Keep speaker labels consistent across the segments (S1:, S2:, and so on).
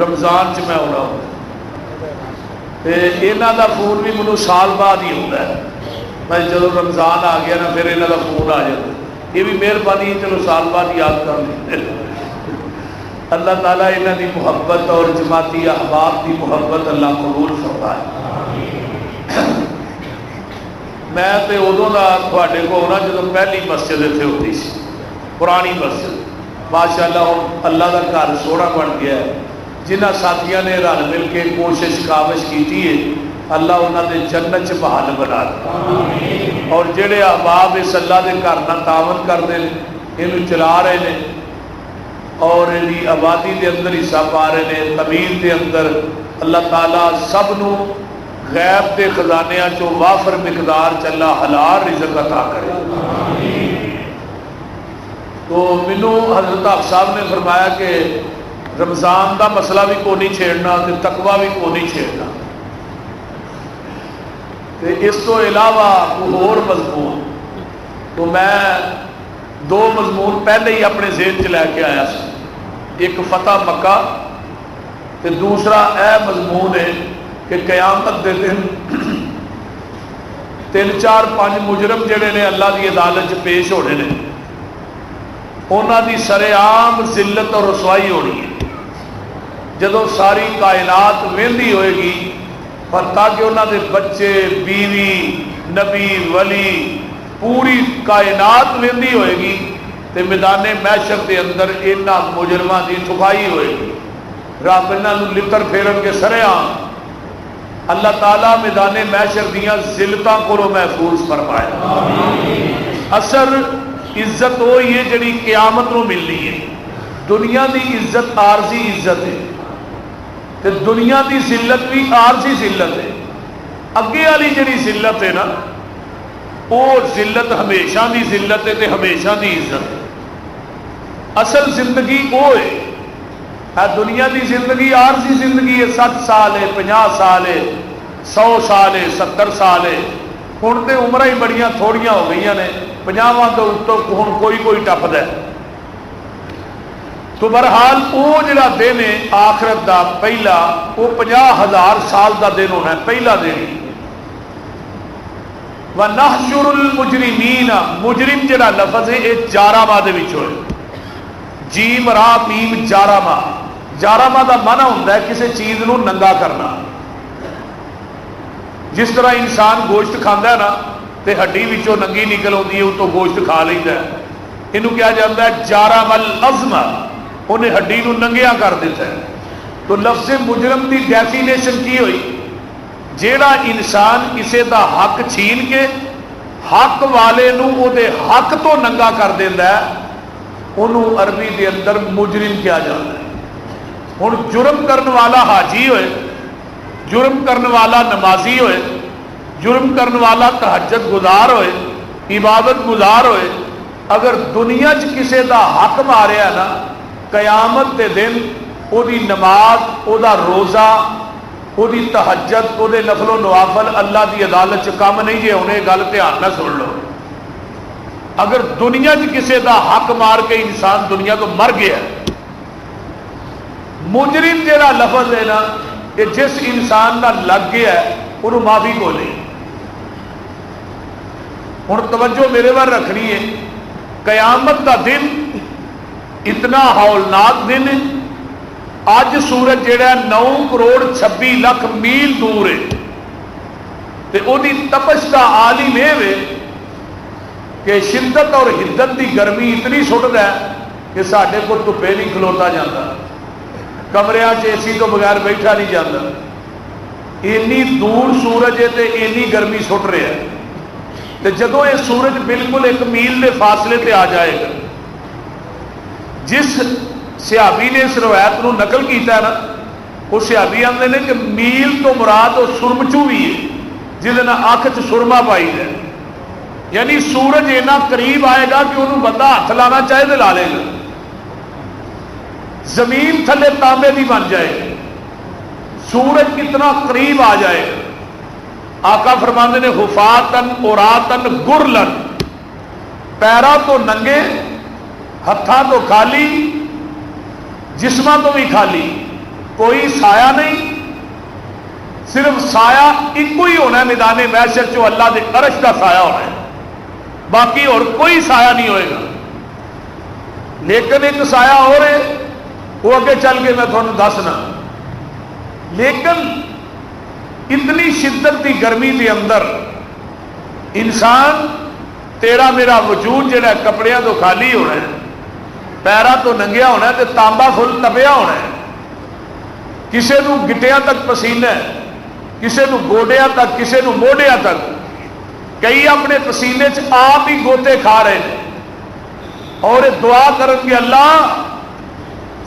S1: رمضان میں آنا ہوں یہاں کا فون بھی مجھے سال بعد ہی ہوتا ہے. میں جب رمضان آ گیا نا پھر یہاں کا فون آ جاتا. یہ بھی مہربانی ہے، چلو سال بعد یاد کر لیں. اللہ تعالیٰ یہاں کی محبت اور جماعتی احباب کی محبت اللہ قبول فرمائے. میں تو ادوں کا تھوڑے کو نا جب پہلی مسجد اتنے ہوتی سی، پرانی مسجد، ماشاء اللہ اللہ کا گھر سوہنا بن گیا ہے. جنہ ساتھیوں نے رل مل کے کوشش کاوش کی ہے، اللہ انہوں نے جنت بحال بنا دیا. اور جڑے احباب اس اللہ کے گھر نہ تعاون کرتے ہیں، یہ چلا رہے ہیں اور یہ آبادی کے اندر حصہ پا رہے ہیں، تعمیر کے اندر. اللہ تعالیٰ سب نو غیب کے خزانیاں چو وافر مقدار چلا حلال رزق عطا کرے. تو مینو حضرت آپ صاحب نے فرمایا کہ رمضان دا مسئلہ بھی کو نہیں چھیڑنا، تقوی بھی کو نہیں چھیڑنا. اس تو علاوہ اور مضمون تو میں دو مضمون پہلے ہی اپنے ذہن چ لے کے آیا سا. ایک فتح مکہ تے دوسرا اے مضمون ہے کہ قیامت دے دن 3 4 5 مجرم جڑے نے اللہ کی عدالت پیش ہونے نے، انہاں دی سرعام ذلت اور رسوائی ہونی ہے. جدو ساری کائنات وہندی ہوئے گی پر تاکہ انہوں دے بچے بیوی نبی ولی پوری کائنات وہندی ہوئے گی تے میدان محشر دے اندر انہاں مجرماں دی صفائی ہوئے گی. رب انہاں لتر پھیرن کے سرعام. اللہ تعالیٰ میدان محشر دیاں ذلتاں کو محفوظ فرمائے. اثر عزت وہی ہے جڑی قیامت نو ملنی ہے. دنیا دی عزت عارضی عزت ہے تے دنیا دی ذلت بھی عارضی ذلت ہے. اگے والی جڑی ذلت ہے نا وہ ذلت ہمیشہ دی ذلت ہے تے ہمیشہ دی عزت ہے. اصل زندگی وہ ہے. دنیا دی زندگی عارضی زندگی ہے. 60 سال ہے، 50 سال ہے، 100 سال ہے، 70 سال ہے. ہوں تو عمر ہی بڑیاں تھوڑیاں ہو گئی نے، 50 تو اتوں ہوں کوئی ٹپدا ہے. تو بہرحال وہ جڑا دن ہے آخرت دا پہلا، وہ 50,000 سال دا دن ہونا ہے. پہلا دن وَنَحْشُرُ الْمُجْرِمِينَ، مجرم جڑا لفظ ہے یہ جارما دے وچ ہوئے. جیم را میم جارما. جارما دا معنی ہوتا ہے کسی چیز نو ننگا کرنا. جس طرح انسان گوشت کھانا ہے نا تے ہڈی وچوں ننگی نکل آتی ہے، اتوں گوشت کھا لیتا ہے. یہ کیا جاتا ہے جارم العظم، انہیں ہڈی نو ننگیا کر دیتا ہے. تو لفظ مجرم دی ڈیفینیشن کی ہوئی؟ جیڑا انسان کسی دا حق چھین کے حق والے نو او دے حق تو ننگا کر دینا ہے، انہوں عربی دے اندر مجرم کیا جاتا ہے. ہن جرم کرنے والا حاجی ہوئے، جرم کرنے والا نمازی ہوئے، جرم کرنے والا تہجد گزار ہوئے، عبادت گزار ہوئے، اگر دنیا چ کسی دا حق ماریا نا، قیامت دے دن او دی نماز، او دا روزہ، او دی تہجد، او دے نفل و نوافل اللہ دی عدالت چ کم نہیں جے ہونے. گل دھیان نہ سن لو. اگر دنیا چ کسی دا حق مار کے انسان دنیا تو مر گیا، مجرم جڑا لفظ ہے نا یہ جس انسان کا لگ گیا ہے انہوں معافی کو نہیں. ہوں توجہ میرے بار رکھنی ہے. قیامت کا دن اتنا ہولناک دن ہے. اج سورج جہا 9 کروڑ 26 لاکھ میل دور ہے تے وہی تپش کا عالم یہ ہے کہ شدت اور حدت کی گرمی اتنی سٹتا ہے کہ سارے کو دھوپے نہیں کھلوتا جاتا، کمریا اے سی تو بغیر بیٹھا نہیں جاتا. اینی دور سورج ہے تے اینی گرمی سٹ رہا ہے. تے جدوں یہ سورج بالکل 1 میل کے فاصلے تے آ جائے گا، جس صحابی نے اس روایت کو نقل کیتا ہے نا، وہ صحابی آتے ہیں کہ میل تو مراد وہ سرمچو بھی ہے جس اکھ چ سرما پائی ہے. یعنی سورج اتنا قریب آئے گا کہ انہوں بندہ ہاتھ لانا چاہے تو لا لے گا. زمین تھلے تانبے دی بن جائے گی. سورج کتنا قریب آ جائے گا. آقا فرماندے نے حفاتن عراتن گرلن، پیرا تو ننگے، ہتھاں تو خالی، جسماں تو بھی خالی. کوئی سایہ نہیں، صرف سایہ ایک ہی ہونا ہے میدان محشر چ، اللہ کے عرش کا سایہ ہونا ہے، باقی اور کوئی سایہ نہیں ہوئے گا۔ لیکن ایک سایہ ہو رہے وہ اگے چل کے میں تھوڑا دسنا، لیکن اتنی شدت کی گرمی کے اندر انسان تیرا میرا وجود جڑا کپڑے تو خالی ہونا ہے، پیروں تو ننگیا ہونا ہے، تو تانبا فل تپیا ہونا ہے، کسی کو گٹیاں تک پسینہ ہے، کسی کو گوڈیاں تک، کسی کو موڈیا تک، کئی اپنے پسینے آپ ہی گوتے کھا رہے ہیں اور دعا کرن گے اللہ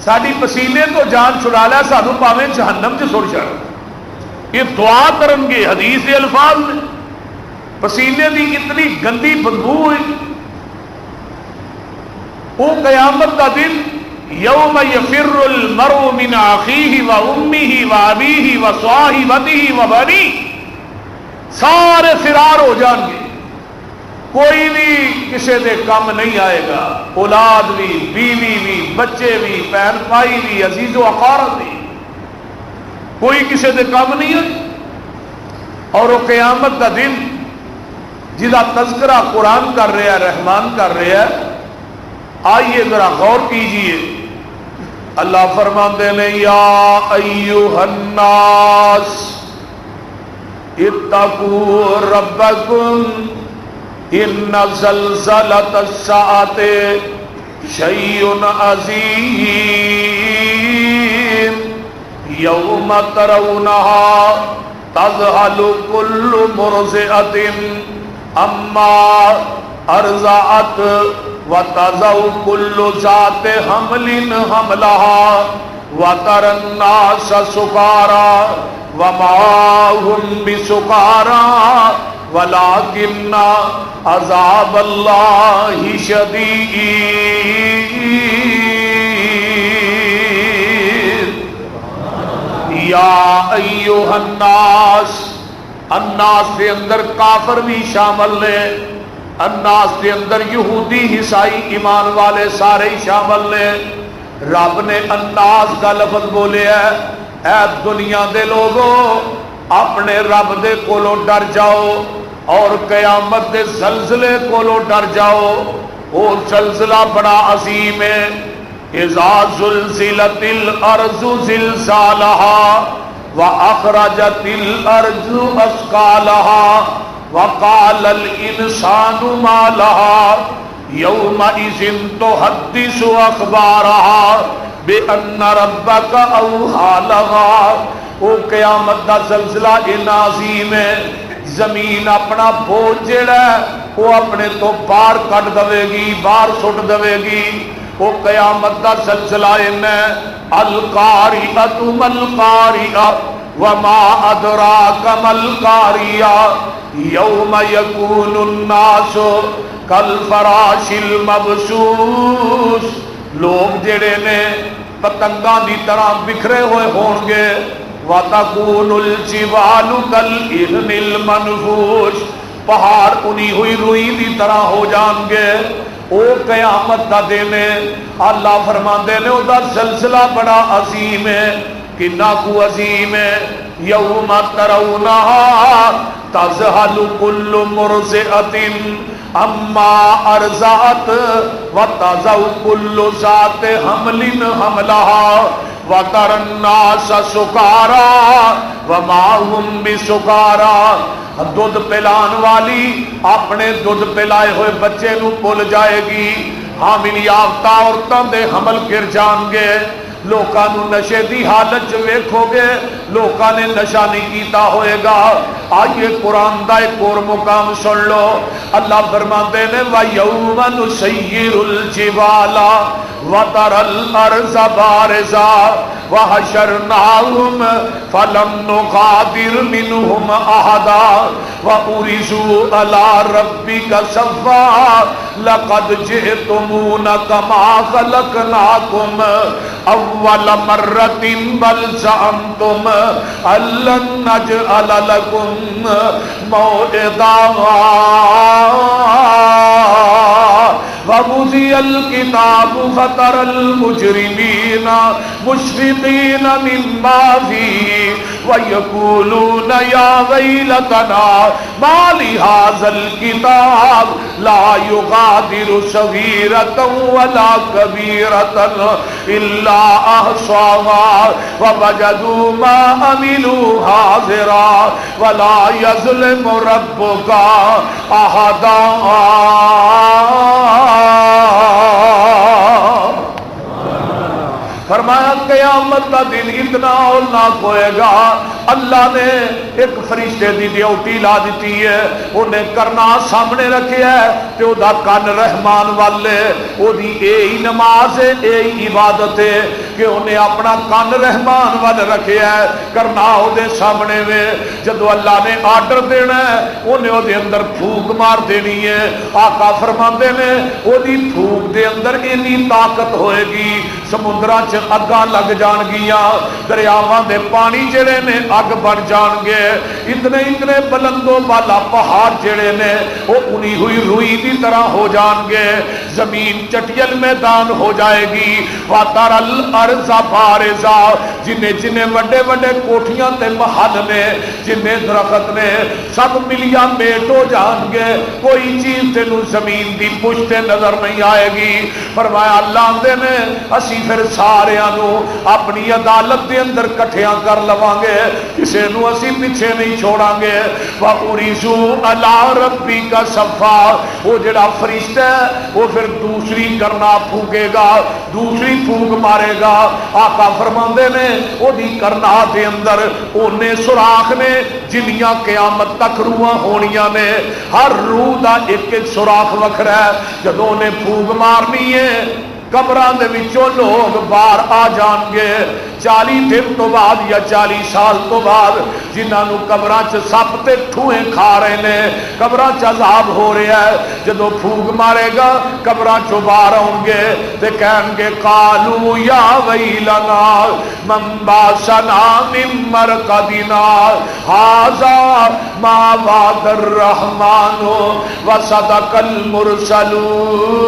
S1: ساری پسینے تو جان چھڑا لیا، سانو پاویں جہنم چ سٹ چڑ، یہ دعا کرن گے۔ حدیث کے الفاظ میں پسینے کی اتنی گندی بدبو ہوئی، وہ قیامت کا دن یوم یفر المرء من اخیہ و امہ و ابیہ و صاحبتہ و بنیہ، سارے فرار ہو جان گے، کوئی بھی کسی دے کم نہیں آئے گا، اولاد بھی، بیوی بھی، بچے بھی، بہن بھائی بھی، عزیز و اقارب بھی، کوئی کسی دے کم نہیں ہے۔ اور وہ قیامت کا دن جہاں تذکرہ قرآن کر رہا ہے، رحمان کر رہا ہے، آئیے ذرا غور کیجئے۔ اللہ فرماتے ہیں یا ایھا الناس اتقوا ربکم ان زلزلۃ الساعۃ شیء عظیم یوم ترونها تذہل کل مرضعۃ اما ارضعت وتضع كل ذات حمل حملها وترى الناس سكارى وما هم بسكارى ولكن عذاب الله شديد۔ یا ایھا الناس، الناس کے اندر کافر بھی شامل ہیں، الناس کے اندر یہودی عیسائی ایمان والے سارے ہی شامل ہیں۔ رب نے الناس کا لفظ بولے ہے، اے دنیا دے لوگوں اپنے رب دے کولوں ڈر جاؤ اور قیامت دے زلزلے کولوں ڈر جاؤ، وہ زلزلہ بڑا عظیم ہے۔ اذا زلزلت الارض زلزالها واخرجت الارض اثقالها وقال الانسان ما لها يومئذ تحدث اخبارها بان ربك اوحى لها۔ وہ قیامت دا زلزلہ عظیم ہے، زمین اپنا بوجھ جڑا ہے وہ اپنے تو باہر کٹ دے گی، باہر سٹ دے گی۔ وہ قیامت دا زلزلہ ہے، القاریۃ ملقاریہ وما ادراک ملقاریہ یوم یکون الناس کالفراش المبثوث۔ لوگ جڑے نے پتنگاں دی طرح بکھرے ہوئے ہون گے، وَتَكُونُ الْجِبَالُ كَالْعِهْنِ الْمَنْفُوشِ، پہاڑ انہی ہوئی روئی دی طرح ہو جان گے۔ او قیامت دا دن ہے، اللہ فرماندے نے او دا زلزلہ بڑا عظیم ہے، کنا کو عظیم ہے۔ یوم ترونها تذہل کل مرضعۃ اما ارضعت وتضع کل ذات حمل حملها وترى الناس سکارى وما هم بسکارى۔ دودھ پلان والی اپنے دودھ پلائے ہوئے بچے نو بھول جائے گی، حامل یافتہ عورتوں دے حمل گر جان گے، لوکاں نو نشے دی حالت ویکھو گے، لوکاں نے نشہ نہیں کیتا ہوئے گا۔ آئیے قرآن دا ایک اور مقام سن لو، اللہ فرماتے ہیں وَيَوْمَ نُسَيِّرُ الْجِبَالَ وَتَرَى الْأَرْضَ بَارِزَةً وَحَشَرْنَاهُمْ فَلَمْ نُغَادِرْ مِنْهُمْ أَحَدًا وَبُرِزُوا عَلَى رَبِّكَ صَفًّا لَقَدْ جِئْتُمُونَا كَمَا خَلَقْنَاكُمْ أَوَّلَ مَرَّةٍ بَلْ زَعَمْتُمْ أَن لَّن نَّجْعَلَ لَكُمْ مَوْعِدًا فوضع الكتاب فترى المجرمين مشفقين مما فيه ويقولون يا ويلتنا ما لهذا الكتاب لا يغادر صغيرة ولا كبيرة إلا أحصاها ووجدوا ما عملوا حاضرا ولا يظلم ربك أحدا. فرمایا قیامت کا دن اتنا ہولناک ہوئے گا. اللہ نے ایک فرشتے دی ڈیوٹی لا دیتی ہے, انہیں کرنا سامنے رکھے ہے کہ وہ دا کن رحمان والے وہ دی اے ہی نماز ہے, اے ہی عبادت ہے کہ انہیں اپنا کن رحمان والے رکھے ہے, کرنا وہ دے سامنے میں. جدو اللہ نے آرڈر دینا ہے انہیں وہ دے اندر پھوک مار دینی ہے. آقا فرماندے نے وہ دی پھوک دے اندر اتنی طاقت ہوئے گی سمندراں چ اگاں لگ جان گیاں, دریاواں دے پانی جڑے نے اگ بن جان گے, اتنے اتنے بلند و بالا پہاڑ جڑے نے وہ انہی ہوئی روئی دی طرح ہو جان گے, زمین چٹیل میدان ہو جائے گی. وَتَرَى الْأَرْضَ بَارِزًا, جنہیں جنہیں وڈے وڈے کوٹھیاں تے محل نے, جنہیں درخت نے, سب ملیاں میٹ ہو جان گے, کوئی چیز تینو زمین دی پشت نظر نہیں آئے گی. فرمایا اللہ دے نے اسی پھر سارے اپنی عدالت دے اندر کٹھیاں کر لواں گے, کسے نو اسی پیچھے نہیں چھوڑاں گے. وَأُرِزُوا عَلَىٰ رَبِّكَ صَفًّا, وہ جڑا فرشتہ ہے وہ پھر دوسری کرنا پھونکے گا, دوسری پھونک مارے گا. آقا فرماندے نے وہ دی کرنا دے اندر اونے سوراخ نے جنیاں قیامت تک روحاں ہونیاں نے, ہر روح دا ایک ایک سوراخ وکھرا ہے. جدوں نے پھونک مارنی ہے قبراں دے وچوں لوگ باہر آ جان گے. 40 دن تو بعد یا 40 سال تو بعد جنہاں نو قبراں چ سپ تے ٹھوئیں کھا رہے نے, قبراں چ عذاب ہو رہا ہے, جدوں پھونک مارے گا قبراں چوں باہر آؤں گے تے کہن گے قالوا یا ویلنا من باسنا من مرقدنا ھذا ما وعد الرحمن وصدق المرسلون.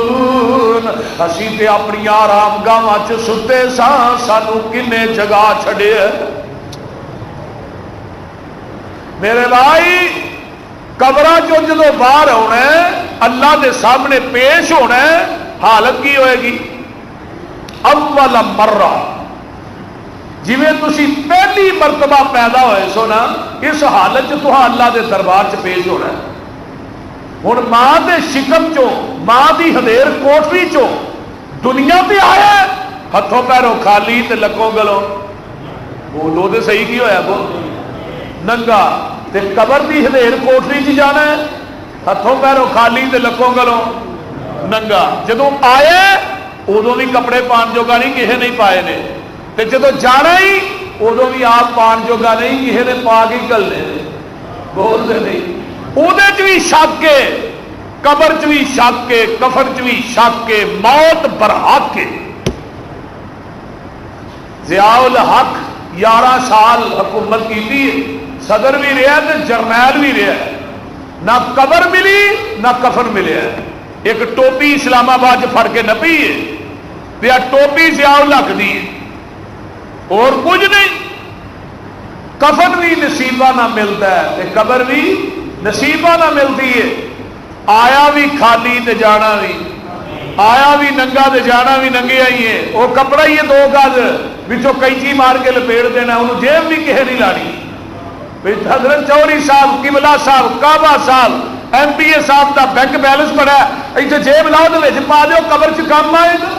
S1: اسی تے اپنی آرام گاواں چ ستے ساں, سانو کنے جگہ چھڑے. میرے بھائی قبراں جو جدو باہر ہونا ہے اللہ دے سامنے پیش ہونا ہے, حالت کی ہوئے گی؟ اول مرہ جویں تسی پہلی مرتبہ پیدا ہوئے سو نا, اس حالت تو اللہ دے دربار چ پیش ہونا ہے. ہن ماں دے شکم چو, ماں دی ہدیر کوٹری چو دنیا تے آیا, ہتھوں پیروں خالی تے لکوں گلوں, بولو تے صحیح کی ہویا بول, ننگا. تے قبر دی ہدیر کوٹری چ جانا ہے ہتھوں پیروں خالی تے لکوں گلوں ننگا. جدوں آئے ادوں بھی کپڑے پان جوگا نہیں کسے نہیں پائے نے, تے جدوں جانا ہی ادوں بھی آپ پان جوگا نہیں کسے نے پا کے گلنے. بولتے نہیں, اودے چ بھی شک کے, قبر چ بھی شک کے, کفن چ بھی شک کے, موت برحق کے. ضیاء الحق 11 سال حکومت کی تھی, صدر بھی رہا ہے جرنیل بھی رہا ہے, نہ قبر ملی نہ کفن ملے. ایک ٹوپی اسلام آباد پھڑ کے نپی ہے, پیا ٹوپی ضیاء الحق دی ہے, اور کچھ نہیں. کفن بھی نصیبہ نہ ملتا ہے, قبر بھی نصیبہ نہ ملتی ہے. آیا بھی خالی تے جانا بھی, آیا بھی ننگا تے جانا بھی ننگے آئی ہے. وہ کپڑا ہی ہے 2 گز وچوں کینچی مار کے لپیٹ دینا, انہوں جیب بھی کہے نہیں لانی. حضرت چوہدری صاحب, قبلہ صاحب, کعبہ صاحب, ایم پی اے صاحب دا بینک بیلنس پڑا ہے, ایتھے جیب لاؤ تے وچ پا دیو, قبر چ کام آئے گا.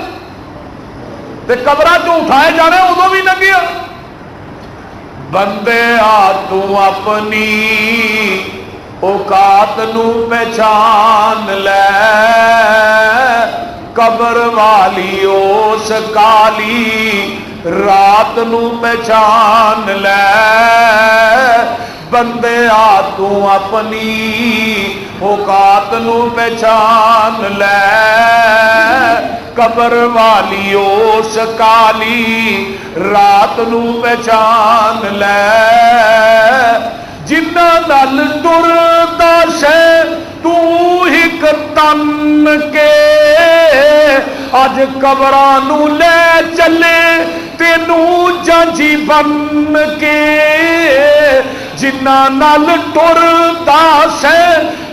S1: تے قبراں چوں اٹھائے جانا ادوں بھی ننگے. بندے آ تو اپنی اوقات نو پہچان لے, قبر والی اس کالی رات نو پہچان لے. بندے آ تو اپنی اوقات نو پہچان لے, قبر والی اس کالی رات نو پہچان لے. جنہ نال ٹردا سے تو ہک تن کے اج قبراں لے چلے تینوں جانجی بن کے جنہاں نال ٹردا سے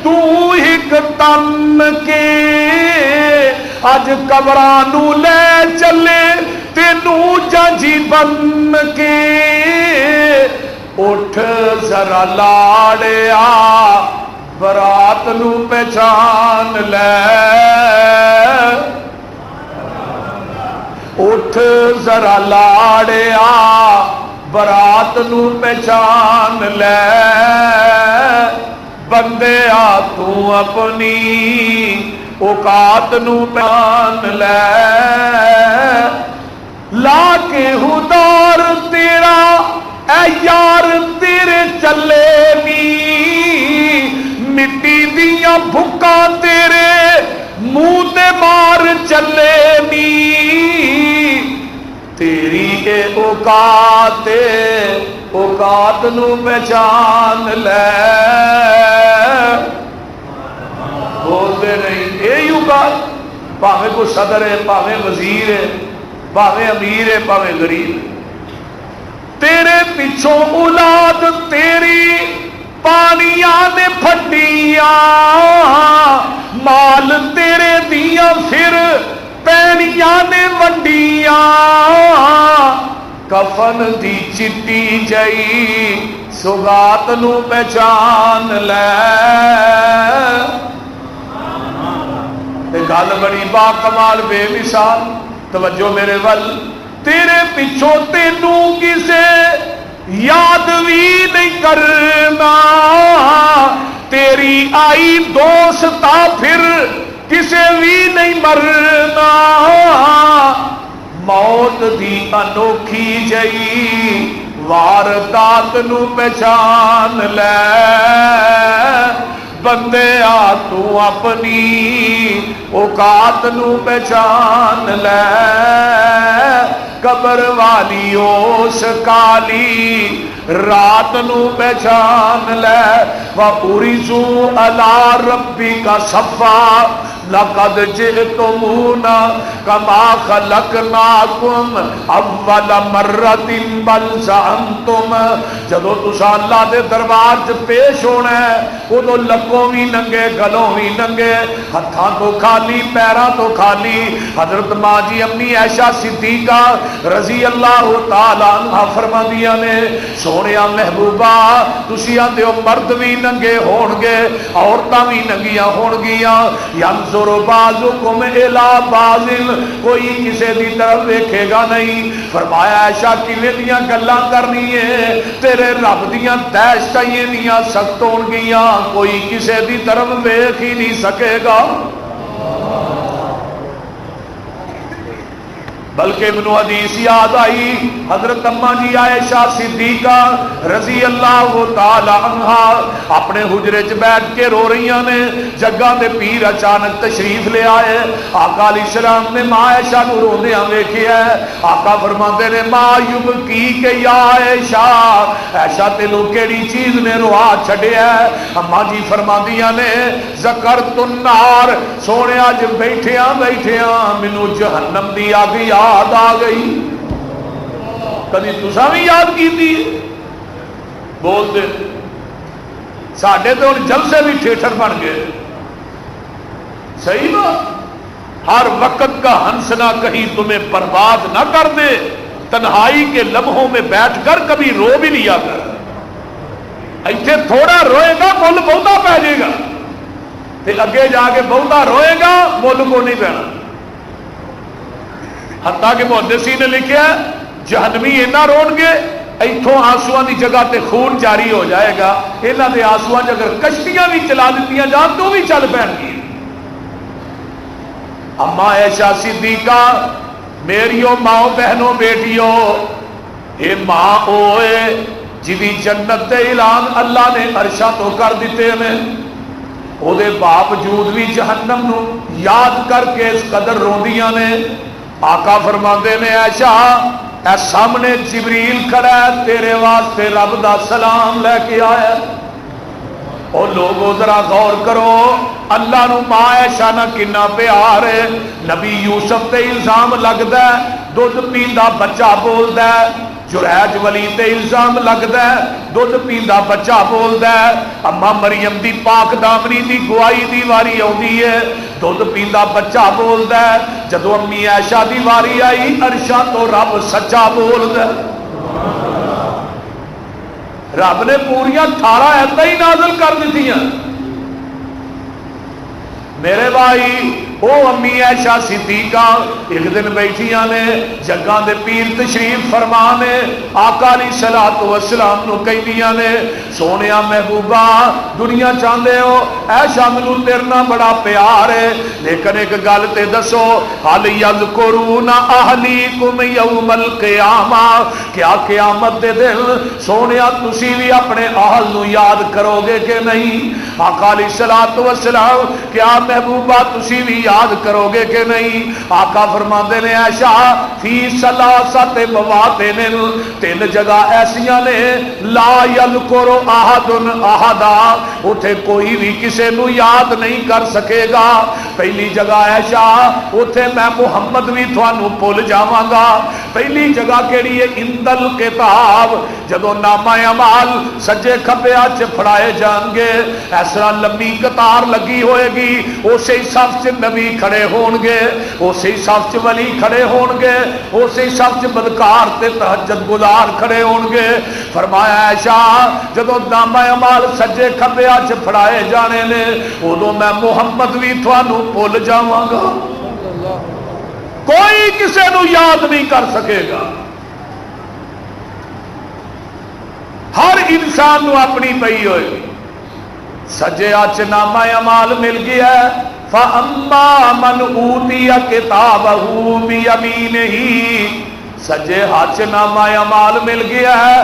S1: تو ایک تن کے اج قبراں لے چلے تینوں جانجی بن کے اٹھ ذرا لاڑیا برات نو پہچان لے اٹھ ذرا لاڑیا برات نو پہچان لے بندے آ تو اپنی اوقات نو پہچان لے لا کے ہدار تیرا اے یار تیرے چلے نی مٹی دیا بھکا تیرے منہ تے مار چلے نی تیری اے اوقات نو پہچان لے بولتے نہیں یہی اوقات پاوے کو صدر ہے پاوے وزیر ہے پاوے امیر ہے پاوے غریب ہے تیرے پچھوں اولاد تیری پانیاں نے پھٹیاں مال تیرے دیاں پھر پینیاں نے ونڈیاں کفن دی چٹی جئی سوغات نو پہچان لے گل بڑی با کمال بے مثال توجہ میرے ول تیرے پچھوں تینوں کسے یاد بھی نہیں کرنا تیری آئی دوستا پھر کسے بھی نہیں مرنا موت دی انوکھی جئی واردات نو پہچان لے بندے آ تو اپنی اوقات نو پہچان لے قبر والی اس کالی رات نو پہچان لے وَأُرِزُوا عَلَىٰ رَبِّكَ صَفًّا لَقَدْ جِئْتُمُونَا كَمَا خَلَقْنَاكُمْ أَوَّلَ مَرَّةٍ بَلْ زَعَمْتُمْ جدو تسا اللہ دے دربار چ پیش ہونا ہے ادو لکوں بھی ننگے گلوں بھی ننگے ہتھاں تو خالی پیراں تو خالی حضرت ماں جی امی عائشہ صدیقہ رضی اللہ تعالی عنہ فرماندیاں نے سونیا محبوبہ تسی آندے ہو مرد بھی ننگے ہون گے عورتاں بھی ننگیاں ہون گیاں ینظر بعضکم الی بعض کوئی کسے دی طرف دیکھے گا نہیں فرمایا عائشہ کیویں دیاں گلاں کرنی ہے تیرے رب دیاں دہشتاں ایویں سخت ہون گیاں کوئی کسے دی طرف دیکھ ہی نہیں سکے گا بلکہ ابن حدیث یاد آئی حضرت اماں جی عائشہ صدیقہ رضی اللہ تعالی عنہا اپنے حجرے چ بیٹھ کے رو رہیاں نے جگہ دے پیر اچانک تشریف لے آئے آقا علیہ السلام نے ماں عائشہ کو روندیاں ویکھیا ہے آقا فرماندے نے ما یبکی کہ یا عائشہ عائشہ تینوں کیڑی چیز نے روا چھڈیا ہے اماں جی فرماندیاں نے ذکرت النار سونے اج بیٹھیاں مینوں جہنم دی اگ یاد آ گئی کدی تساں بھی یاد کیتی بول دے ساڈے تو ہن جلسے بھی تھیٹر بن گئے صحیح بات ہر وقت کا ہنسنا کہیں تمہیں برباد نہ کر دے تنہائی کے لمحوں میں بیٹھ کر کبھی رو بھی لیا کر ایتھے تھوڑا روئے گا مل بہتا پہ جائے گا تے اگے جا کے بہتا روئے گا مل کو نہیں پینا حتیٰ کہ محدثین نے لکھا جہنمی اینا رون گے ایتھوں آنسواں دی جگہ تے خون جاری ہو جائے گا انہاں دے آنسواں اگر کشتیاں بھی چلا دیتیاں جان تو بھی چل پین گی اما عائشہ صدیقہ میریو ماں بہنوں بیٹیو اے ماں ہوئے جدی جنت دے اعلان اللہ نے عرشاں تو کر دیتے ہیں او دے باوجود بھی جہنم نو یاد کر کے اس قدر روندیاں نے آقا فرماندے نے عائشہ اے سامنے جبریل کھڑا ہے تیرے واسطے رب دا سلام لے کے آیا او لوگو ذرا غور کرو اللہ نو ماں عائشہ نہ کنا پیار ہے. نبی یوسف تے الزام لگدا ہے دودھ پیندا بچہ بولدا ہے. جریج ولی تے الزام لگدا ہے دودھ پیندا بچہ بولدا ہے. اما مریم دی پاک دامنی دی گواہی دی واری آؤندی ہے دودھ پیندا بچہ بولدا ہے. جدو امی عائشہ دی واری آئی عرشاں تو رب سچا بولدا ہے. رب نے پوریا 18 ایتاں ہی نازل کر دیتیاں. میرے بھائی او امی عائشہ صدیقہ ایک دن بیٹھیاں نے جگاں دے پیر تشریف فرما نے آقا علیہ الصلوۃ والسلام نو کہندیاں نے سونیا محبوبہ دنیا چاہندے ہو عائشہ مینوں تیرے نال بڑا پیار ہے لیکن ایک گل تے دسو حل یذکرون اہلیکم یوم القیامہ کیا قیامت دے دن سونیا تسی بھی اپنے اہل نو یاد کرو گے کہ نہیں. آقا علیہ الصلوۃ والسلام کیا محبوبہ تسی بھی یاد کرو گے کہ نہیں. آقا فرماندے نے عائشہ فی ثلاثت مواطن 3 جگہ ایسیاں نے لا یذکر احد احدا اوتھے کوئی بھی کسے نو یاد نہیں کر سکے گا. پہلی جگہ عائشہ اوتھے میں محمد بھی تھانوں بھول جاواں گا. پہلی جگہ کیڑی ہے اندل کتاب جدو نامہ اعمال سجے کھبے ہاتھ پھڑائے جان گے اس طرح لمبی قطار لگی ہوئے گی اسی صف چ نبی کھڑے ہون گے اسی صف چ ولی کھڑے ہون گے اسی صف چ بدکار تے تہجد گزار کھڑے ہون گے. فرمایا عائشہ جدو نامہ اعمال سجے کھبے ہاتھ پھڑائے جانے نے ادو میں محمد بھی تھانوں بھول جاواں گا. کوئی کسے نو یاد نہیں کر سکے گا. ہر انسان نو اپنی پئی ہوئے سجے ہاتھ نامہ اعمال مل گیا ہے. فَأَمَّا مَنْ أُوتِيَ كِتَابَهُ بِيَمِينِهِ سجے ہاتھ نامہ اعمال مل گیا ہے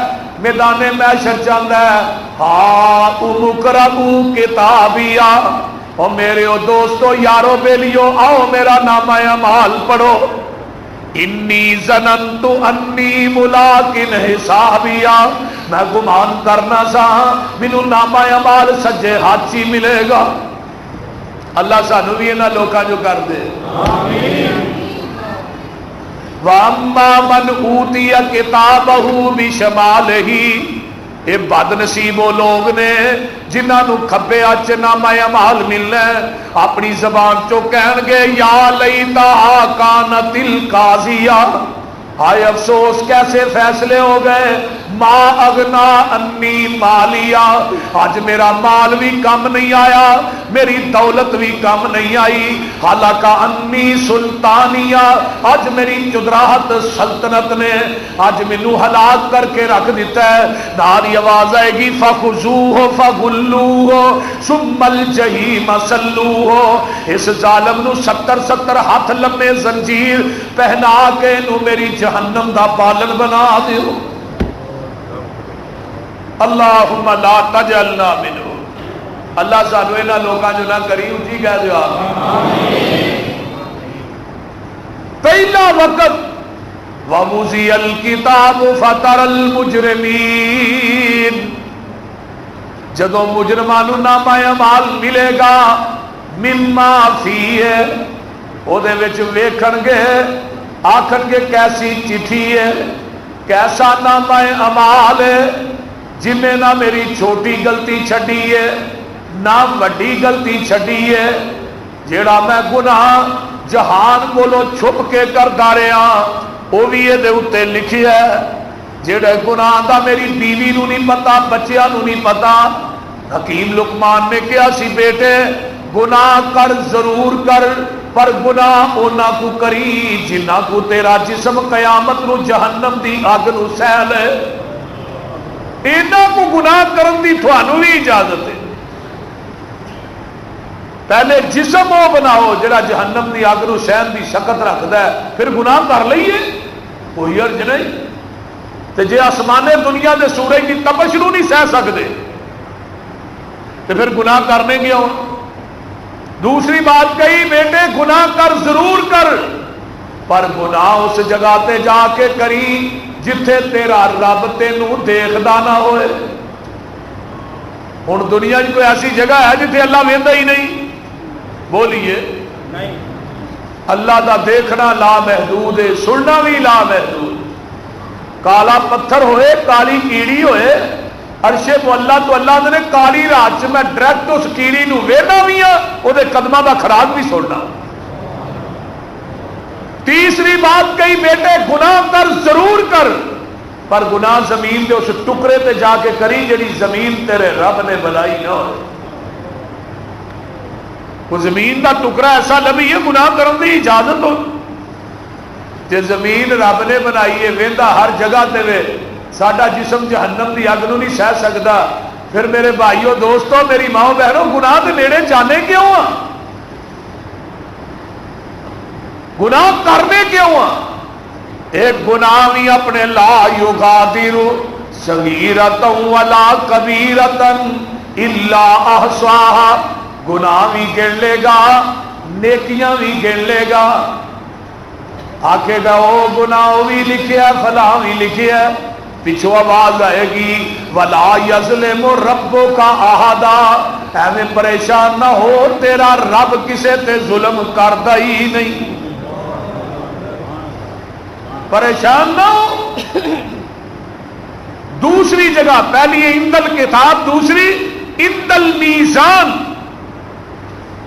S1: میدان محشر جاندا ہے. ہاں اقرؤوا کتابیا او میرے دوستو یارو بیلیو آؤ میرا نامہ اعمال پڑھو. انی ظننت انی ملاقٍ حسابیا میں گمان کرنا سا مینوں نامہ اعمال سجے ہاتھ ہی ملے گا. اللہ سانو بھی انہاں لوکاں جو کر دے آمین. وَأَمَّا مَنْ أُوتِيَ كِتَابَهُ بِشِمَالِهِ یہ بد نصیب وہ لوگ نے جنہاں نو کھبے ہاتھ نامہ اعمال ملنا ہے اپنی زبان چو کہن گے یا لیتہا کانت القاضیہ ہائے افسوس کیسے فیصلے ہو گئے. ما اغنا انی مالیا آج میرا مال بھی کم نہیں آیا میری دولت بھی کم نہیں آئی. حالانکہ انی سلطانیہ آج میری چدراہت سلطنت نے آج مینوں ہلاک کر کے رکھ دیتا ہے. ناری آواز آئے گی فخذوہ فغلوہ ثم الجحیم صلوہ. اس ظالم نو 70 ہاتھ لمبے زنجیر پہنا کے نو میری جہنم دا پالن بنا دیو. اللہم لا تجعلنا منہم. اللہ سانو انہاں لوکاں جو نہ کری اٹھی کہہ دیو آمین. پہلا وقت وَوُضِعَ الْكِتَابُ فَتَرَى الْمُجْرِمِينَ جدو مجرمانو نامہ اعمال ملے گا مما فیہ او دے وچ ویکھن گے آکھن گے کیسی چٹھی ہے کیسا نامہ اعمال ہے جن نے نہ میری چھوٹی غلطی چھڈی ہے نہ وڈی غلطی چھڈی ہے. جیڑا میں گناہ جہان کولو چھپ کے کردا رہا وہ بھی یہ اتنے لکھی ہے. جیڑے گناہ دا میری بیوی نو نہیں پتا بچیاں نو نہیں پتا. حکیم لقمان نے کہا سی بیٹے گناہ کر ضرور کر پر گناہ اونا کو کری جنہ کو تیرا جسم قیامت نو جہنم دی اگ نو سہل ہے. اینا کو گناہ کرن دی تھانو بھی اجازت ہے. پہلے جسم وہ بناؤ جڑا جہنم دی اگ نو سہن دی شکت رکھدا ہے پھر گناہ کر لئیے کوئی عرض نہیں. تے جے آسمانے دنیا دے سورج دی تپش نو نہیں سہ سکدے تے پھر گناہ کرنے گے ہوں. دوسری بات کہی بیٹے گناہ کر ضرور کر پر گناہ اس جگہ تے جا کے کری جتھے تیرا رب تینوں دیکھدا نہ ہوئے. ہوں دنیا کوئی ایسی جگہ ہے جتنے اللہ وہدا ہی نہیں؟ بولیے اللہ دا دیکھنا لا محدود ہے، سننا بھی لا محدود. کالا پتھر ہوئے، کالی کیڑی ہوئے، عرش معلا تو اللہ نے کالی رات میں ڈائریکٹ اس کیڑی نو وینا بھی ہاں، وہ قدموں کا خراج بھی سننا. تیسری بات کہی بیٹے گناہ کر ضرور کر، پر گناہ زمین دے اس ٹکڑے تے جا کے کری جڑی زمین تیرے رب نے بنائی نہ ہو. وہ زمین دا ٹکڑا ایسا لبھی ہے گناہ کرنے کی اجازت ہو. جے زمین رب نے بنائی ہے ویندا ہر جگہ تے وے، ساڈا جسم جہنم دی اگ نو نہیں سہ سکدا، پھر میرے بھائیو دوستو میری ماں بہنوں گناہ دے نیڑے جانے کیوں آ؟ گناہ کرنے کیوں آ؟ ایک گناہ بھی اپنے لا یغادر صغیرۃ ولا کبیرۃ الا احصاها، گناہ بھی گن لے گا نیکیاں بھی گن لے گا، آکھے گا او گناہ بھی لکھیا فلاں بھی لکھیا، پیچھو آواز آئے گی ولا یظلم ربک احدا، ایویں پریشان نہ ہو تیرا رب کسے تے ظلم کردا ہی نہیں، پریشان نہ ہو. دوسری جگہ پہلی اندل کتاب، دوسری اندل میزان،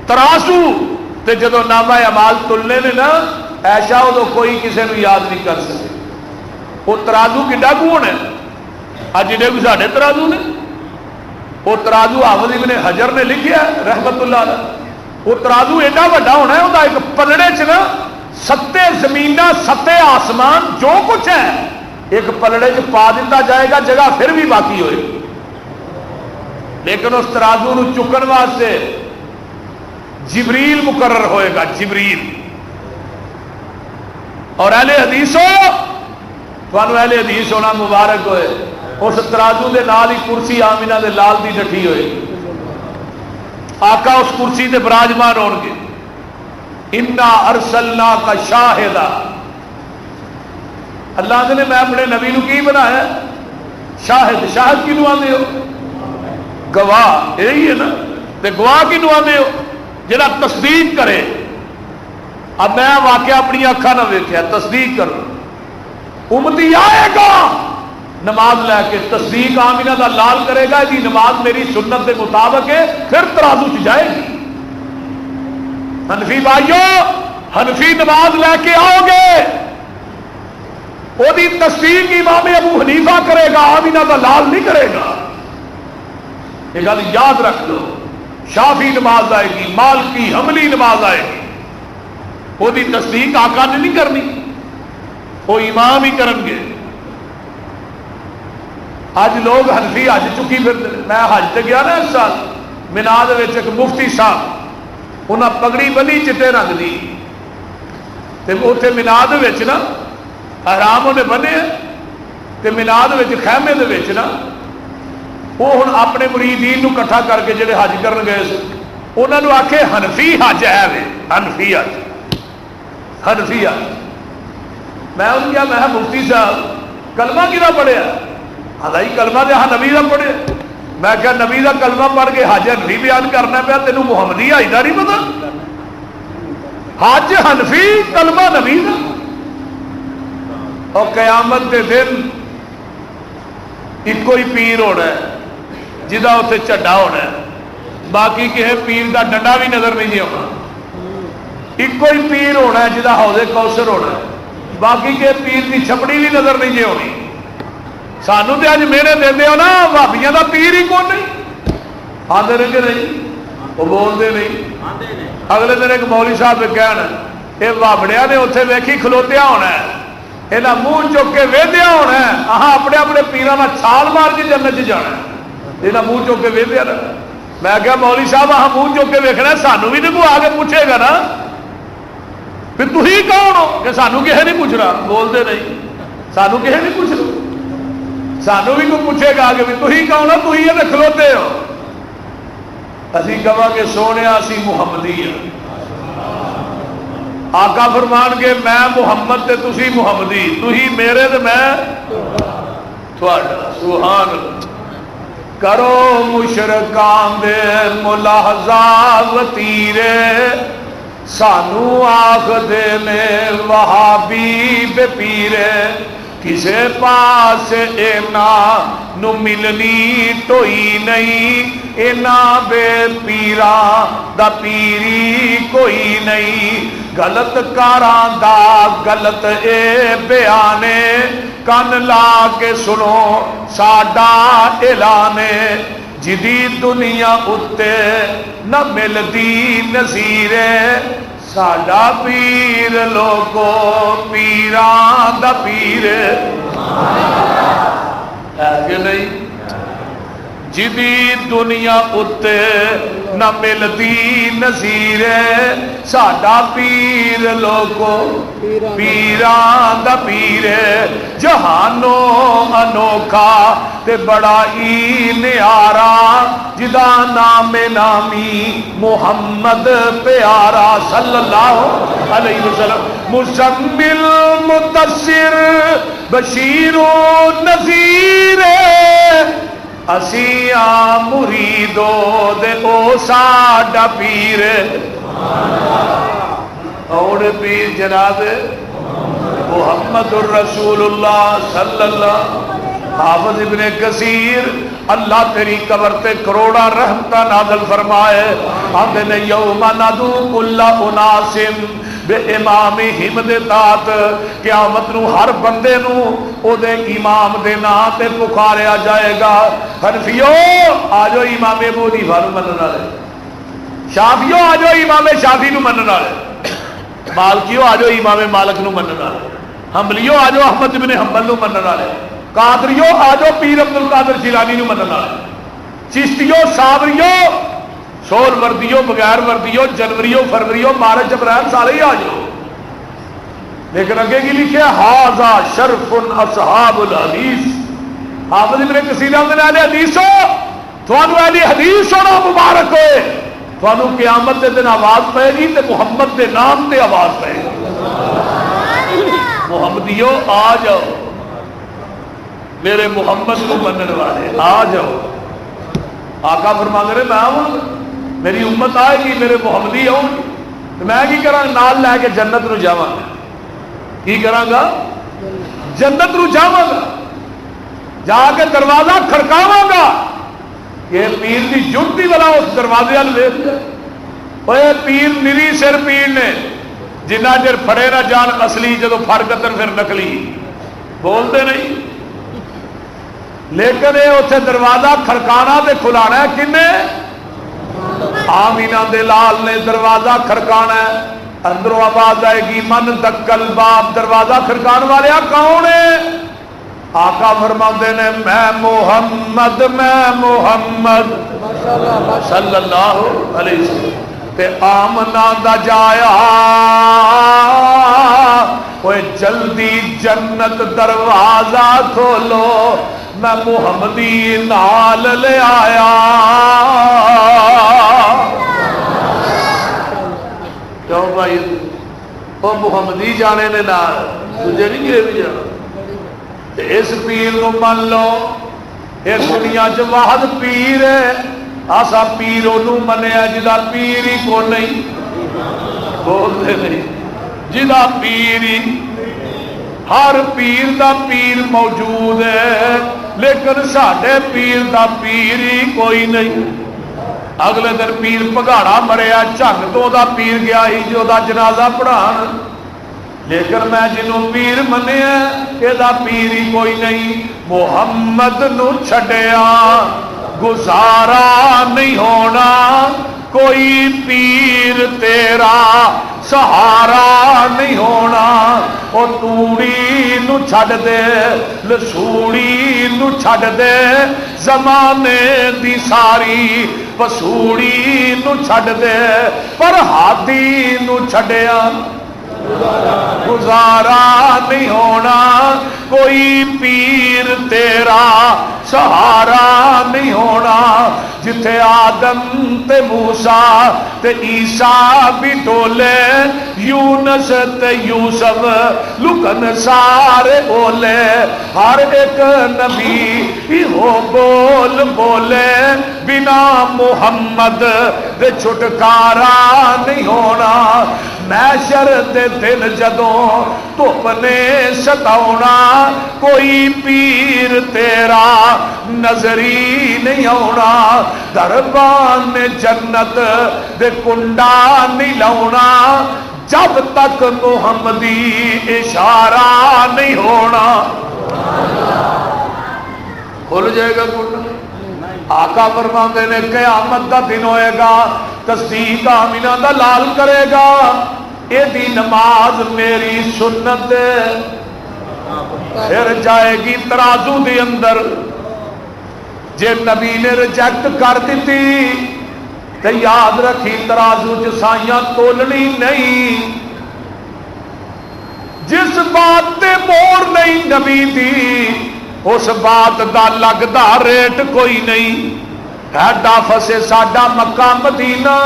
S1: ترازو تے جدو نامہ اعمال تلنے نے نا ایسا ادو کوئی کسی نے یاد نہیں کر سکے. وہ ترازو کڈا کو ہونا ہے؟ اج جڑے بھی ساڈے ترازو نے، وہ ترازو حافظ ابن حجر نے لکھیا ہے رحمت اللہ علیہ، وہ ترازو ایڈا وڈا ہونا ہے، وہ ایک پلڑے چ نا ستے زمین ستے آسمان جو کچھ ہے ایک پلڑے چ پا دیتا جائے گا، جگہ پھر بھی باقی ہوئے گی. لیکن اس ترازو نو چکن واسطے جبریل مقرر ہوئے گا، جبریل. اور اہل حدیثو تمہیں اہل حدیث ہونا مبارک ہوئے، اس ترازو دے نال ہی کرسی آمینہ دے لال دی ڈٹھی ہوئے، آقا اس کرسی تے براجمان ہون گے. انا ارسلناک شاہدا، اللہ نے میں اپنے نبی نو کی بنایا شاہد. شاہد کی نو آندے ہو؟ گواہ. یہی ہے نا، تے گواہ کی نو آندے ہو؟ جڑا تصدیق کرے. اب میں واقعہ اپنی اکھاں نہ ویکھیا، تصدیق کرو. امتی آئے گا نماز لے کے، تصدیق آمینہ دا لال کرے گا جی نماز میری سنت کے مطابق ہے، پھر ترازو چ جائے گی. حنفی بھائیو حنفی نماز لے کے آؤ گے، وہ تصدیق امام ابو حنیفہ کرے گا، آمینہ دا لال نہیں کرے گا. یہ گل یاد رکھ لو. شافی نماز آئے گی، مالکی حملی نماز آئے گی، وہ تصدیق آقا نے نہیں کرنی، وہ امام ہی کرن گے. اج لوگ حنفی حج چکی پھر. میں حج تے گیا نا اس سال، مینا دے وچ ایک مفتی صاحب انہاں پگڑی بنی چٹے رنگ دی، تے اوتھے مینا دے وچ نا احرام انہیں بنے تے مینا دے وچ خیمے دے وچ نا وہ ہن اپنے مریدین نو کٹھا کر کے جڑے حج کرن گئے سے انہاں نو آکھے حنفی حج ہے وے، حنفی حج، حنفی حج. میں ان کیا میں مفتی صاحب کلمہ کدا پڑھیا؟ ہاں کلمہ دے ہاں نبی دا پڑھے. میں کیا نبی دا کلمہ پڑھ کے حج حنفی بیان کرنا پیا؟ تینوں محمدی حج دا نہیں پتا؟ حج حنفی کلمہ نبی دا. اور قیامت کے دن ایک کوئی پیر ہونا ہے جہاں اتنے چڈا ہونا ہے، باقی کسی پیر کا ڈنڈا بھی نظر نہیں آنا. ایک کوئی پیر ہونا ہے جہاں حوض کوثر ہونا ہے، باقی کے پیر کی چھپڑی بھی نظر نہیں جی ہونی. سانو تو اج میرے دے ہو نا بھابیاں دا پیر ہی کون نہیں آدھے نے کہ نہیں، وہ بولتے نہیں. اگلے دن ایک مولوی صاحب کہنا یہ بابڑیا نے اتنے ویکھی کھلوتیا ہونا ہے، یہ منہ چک کے ویدیا ہونا ہے، اہاں اپنے اپنے پیروں کا چھال مار کے جنت چ جانا ہے، یہ منہ چک کے ویدیا رہنا. میں کہا مولوی صاحب اہاں منہ چک کے ویکھنا، سانو بھی تو آ کے پوچھے گا نا پھر تھی کون ہو کہ سانو کسی نہیں پوچھ رہا. بولتے نہیں، سانو کسی نہیں پوچھ رہا، سانو بھی کوئی پوچھے گا کہ تھی کون ہو، تھی یہ کھلوتے ہو. اسی کہا کہ سونے اسی محمدی ہیں. آقا فرمان کے میں محمد تے تسی محمدی، تھی میرے تے میں تھوڑا. سبحان اللہ. کرو مشرکان دے ملاحظہ وتیرے سانو آخ دے نے وہابی بے پیرے کسے پاس اینا نو ملنی توئی نہیں اینا بے پیران دا پیری کوئی نہیں غلط کاران دا غلط اے بیانے کن لا کے سنو ساڈا اعلانے جدی دنیا اتے نہ ملدی نظیرے ساڈا پیر لوگو پیران دا پیر ہے کہ نہیں جدی دنیا اتے نہ ملدی نظیر ساڈا پیر لوگو پیران دا پیر جہانوں انوکھا تے بڑا ہی نیارا جدا نام نامی محمد پیارا صلی اللہ علیہ وسلم مزمل مدثر بشیر و نذیر اسیاں مریدو دے او ساڈا پیر اور پیر جناب محمد الرسول اللہ صلی اللہ حافظ ابن کثیر اللہ تیری قبر تے کروڑا رحمتہ نازل فرمائے آدھے نے یوم ندعو کل اناس بے امام ہمد تات قیامت نو ہر بندے نو او دے امام دے نام تے پکاریا جائے گا حنفیو آجو امام ابو حنیفہ نو منن والے شافعیو آجو امام شافعی نو منن والے مالکیو آجو امام مالک نو منن والے حنبلیو آجو احمد بن حنبل نو منن والے قادریو آجو پیر عبد القادر جیلانی نو منن والے چشتیو صابریو سول وردیو بغیر وردیو جنوریو فروریو مارچ اپریل سارے ہی آجو لیکن اگے کی لکھے ھذا شرف اصحاب الحدیث حافظ ابن کثیر نے اہل حدیث ہو تھانو اہل حدیث ہونا مبارک ہوئے تھانو قیامت دے دن آواز پائے گی تے محمد دے نام تے آواز پائے گی محمدیو آ جاؤ میرے محمد کو منن والے آ جاؤ آقا فرما رہے میں آؤں میری امت آئے گی میرے محمدی آؤں گی تو میں کی کراں نال لے کے جنت نو جاواں گا کی کراں گا جنت نو جاواں گا جا کے دروازہ کھڑکاواں گا یہ پیر دی جنتی والا اس دروازے وال ویکھ اوے پیر نری سر پیر نے جنہ چر پھڑے نہ جان اصلی جدو پھڑ گتن پھر نکلی بولتے نہیں لیکن یہ اتنے دروازہ کھڑکانا تے کھلانا ہے کنے آمینہ دے لال نے دروازہ کھڑکانا ہے اندروں آواز آئے گی من دکل باب دروازہ کھڑکان والے کون ہے آقا فرماتے نے میں محمد صلی اللہ علیہ وسلم تے آمنہ دا جایا وہ جلدی جنت دروازہ کھولو میں محمدی نال لے آیا کیوں بھائی وہ محمدی جانے نے نال تجھے نہیں گئے بھی جانا اس پیر کو من لو اس دنیا چ واحد پیر ہے آسا پیر انہوں منیا جدا پیر ہی کو نہیں بولتے نہیں جدا پیر ہی ہر پیر دا پیر موجود ہے لیکن ساڈے پیر دا پیر ہی کوئی نہیں اگلے دن پیر پگاڑا مریا جھنگ تو دا پیر گیا ہی جو دا جنازہ پڑھان لیکن میں جنوں پیر منیا یہ دا پیر ہی کوئی نہیں محمد نو چھڈیا گزارا نہیں ہونا کوئی پیر تیرا سہارا نہیں ہونا او توڑی نو چھڈ دے لسوڑی نو چھڈ دے زمانے دی ساری پسوڑی نو چھڈ دے پر ہادی نو چھڈیا گزارا نہیں ہونا کوئی پیر تیرا سہارا نہیں ہونا جتھے آدم تے موسیٰ تے عیسیٰ بھی ڈولے، یونس تے یوسف لکن سارے بولے، ہر ایک نبی ہو بول بولے، بنا محمد دے چھٹکارا نہیں ہونا، محشر دے دن جدوں دھوپ نے ستاؤنا، کوئی پیر تیرا نظری نہیں آنا، دربان جنت دے کنڈا نہیں لاؤنا، جب تک محمدی اشارہ نہیں ہونا۔ کھل جائے گا کنڈا۔ آقا فرماندے نے قیامت دا دن ہوئے گا، تصدیق آمینہ دا لال کرے گا، اے دی نماز میری سنت پھر جائے گی ترازو دی اندر، جے نبی نے ریجیکٹ کر دیتی تے یاد رکھی ترازو چ سائیاں تولنی نہیں، جس بات تے موڑ نہیں نبی دی اس بات دا لگدا ریٹ کوئی نہیں، ایڈا فسے ساڈا مکہ مدینہ،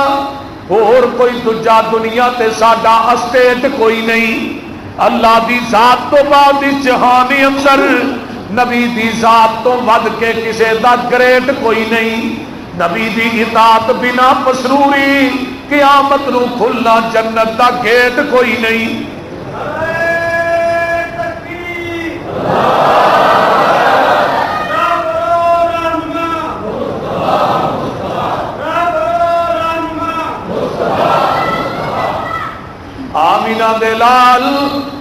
S1: اور کوئی دجا دنیا تے ساڈا اسٹیٹ کوئی نہیں، اللہ دی ذات تو بعد جہانی اندر نبی دی ذات تو ود کے کسے دا گریٹ کوئی نہیں، نبی دی اطاعت بنا مسروری قیامت نو کھلنا جنت دا گیٹ کوئی نہیں۔ آمینہ دلال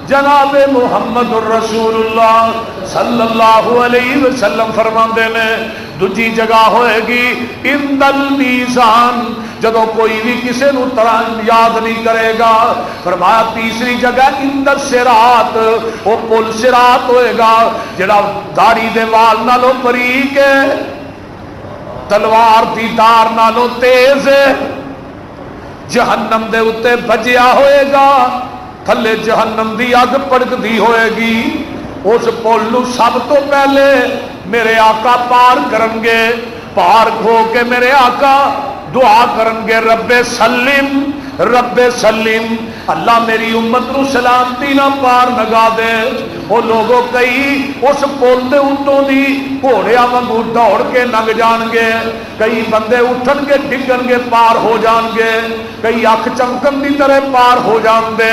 S1: جناب محمد الرسول اللہ صلی اللہ علیہ وسلم فرماندے نے دوجی جگہ ہوئے گی عند المیزان، جدو کوئی بھی کسی نو یاد نہیں کرے گا، فرمایا تیسری جگہ عند الصراط، وہ پل صراط ہوئے گا جڑا داڑھی دے وال نالوں باریک ہے، تلوار دی دار نالوں تیز ہے، جہنم دے اتے بجیا ہوئے گا، تھلے جہنم دی اگ پڑکدی ہوئے گی، اس پل نو سب تو پہلے میرے آقا پار کرنگے، پار کھو کے میرے آقا دعا کرنگے رب سلم رب سلم، اللہ میری امت نو سلامتی نہ پار لگا دے۔ وہ لوگوں کئی اس پل دے اتوں دی گھوڑیاں وانگو دوڑ کے لنگ جان گے، کئی بندے اٹھن کے ڈگن گے پار ہو جان گے، کئی اکھ چمکن دی طرح پار ہو جان دے،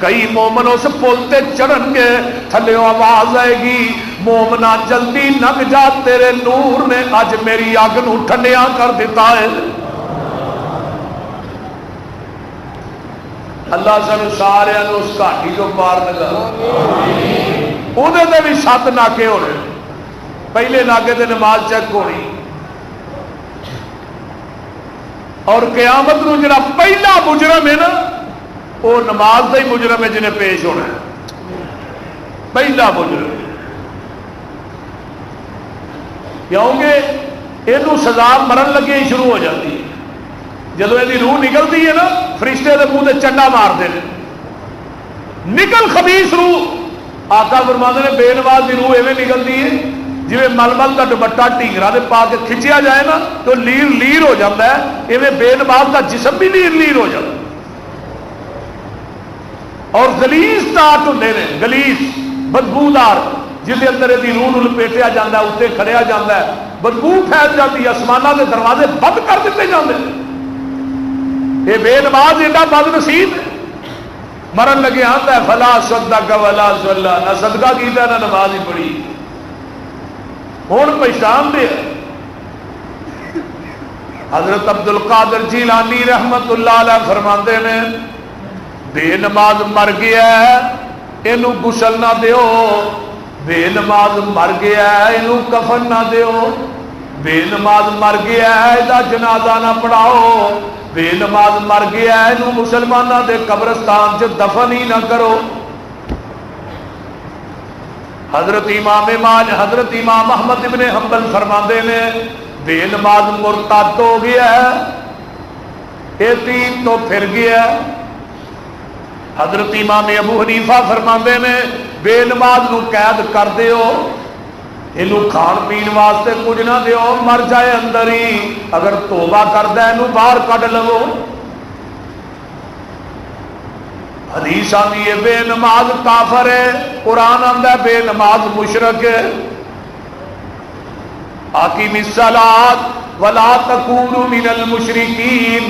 S1: کئی مومن اس پل تے چڑھن گے، تھلے آواز آئے گی مومنا جلدی لنگ جا، تیرے نور نے اج میری اگ نو ٹھنڈیاں کر دیتا ہے۔ اللہ سانو سارے اس گھاٹی جو پار لگا، وہ بھی 7 ناکے ہونے، پہلے ناکے تے نماز چیک ہونی، اور قیامت نو جڑا پہلا مجرم ہے نا وہ نماز دا ہی مجرم ہے جنہیں پیش ہونا ہے، پہلا مجرم، کیونکہ یہ سزا مرن لگے ہی شروع ہو جاتی ہے، جدو یہ روح نکلتی ہے نا فرشتے دے منہ تے چنڈا مارتے ہیں، نکل خبیث روح، آقا فرماتے نے بے نماز دی روح ایویں نکلتی ہے جی مل مل کا دوپٹہ ٹینگرا دے پا کے کھچیا جائے نا تو لیر لیر ہو جاتا ہے، ایویں بے نماز کا جسم بھی لیر لیر ہو جاتا ہے، اور گلیس تاٹ ہوندے نے، گلیس بدبودار، جس اندر یہ روح لپیٹیا جاتا ہے، اتنے کھڑیا جاتا ہے، بدبو پھیل جاتی ہے، آسمانہ کے دروازے بند کر دیتے جاتے ہیں، یہ بے نماز ایڈا بد نصیب مرن لگے آتا ہے فلا صدق ولا صلی، نہ صدقہ کیتا نہ نماز ہی پڑھی، ہوں پہچان دے۔ حضرت عبد القادر جیلانی رحمت اللہ علیہ فرماندے نے بے نماز مر گیا ہے اینو غسل نہ دیو، بے نماز مر گیا ہے اینو کفن نہ دیو، بے نماز مر گیا ہے دا جنازہ نہ پڑھاؤ، بے نماز مر گیا ہے انہوں مسلمانہ دے قبرستان سے دفن ہی نہ کرو۔ حضرت امام احمد ابن حنبل فرماندے نے بے نماز مرتد ہو گیا ہے، یہ دین تو پھر گیا ہے۔ حضرت امام ابو حنیفہ فرماندے نے بے نماز نو قید کر دیو، یہ کھان پین واسطے کچھ نہ دیو، مر جائے اندر ہی، اگر توبہ کرتا ہے باہر کڈ لو۔ حدیث آتی ہے بے نماز کافر ہے، قرآن آتا ہے بے نماز مشرک ہے۔ اقیم الصلاۃ ولا تکونوا من المشرکین،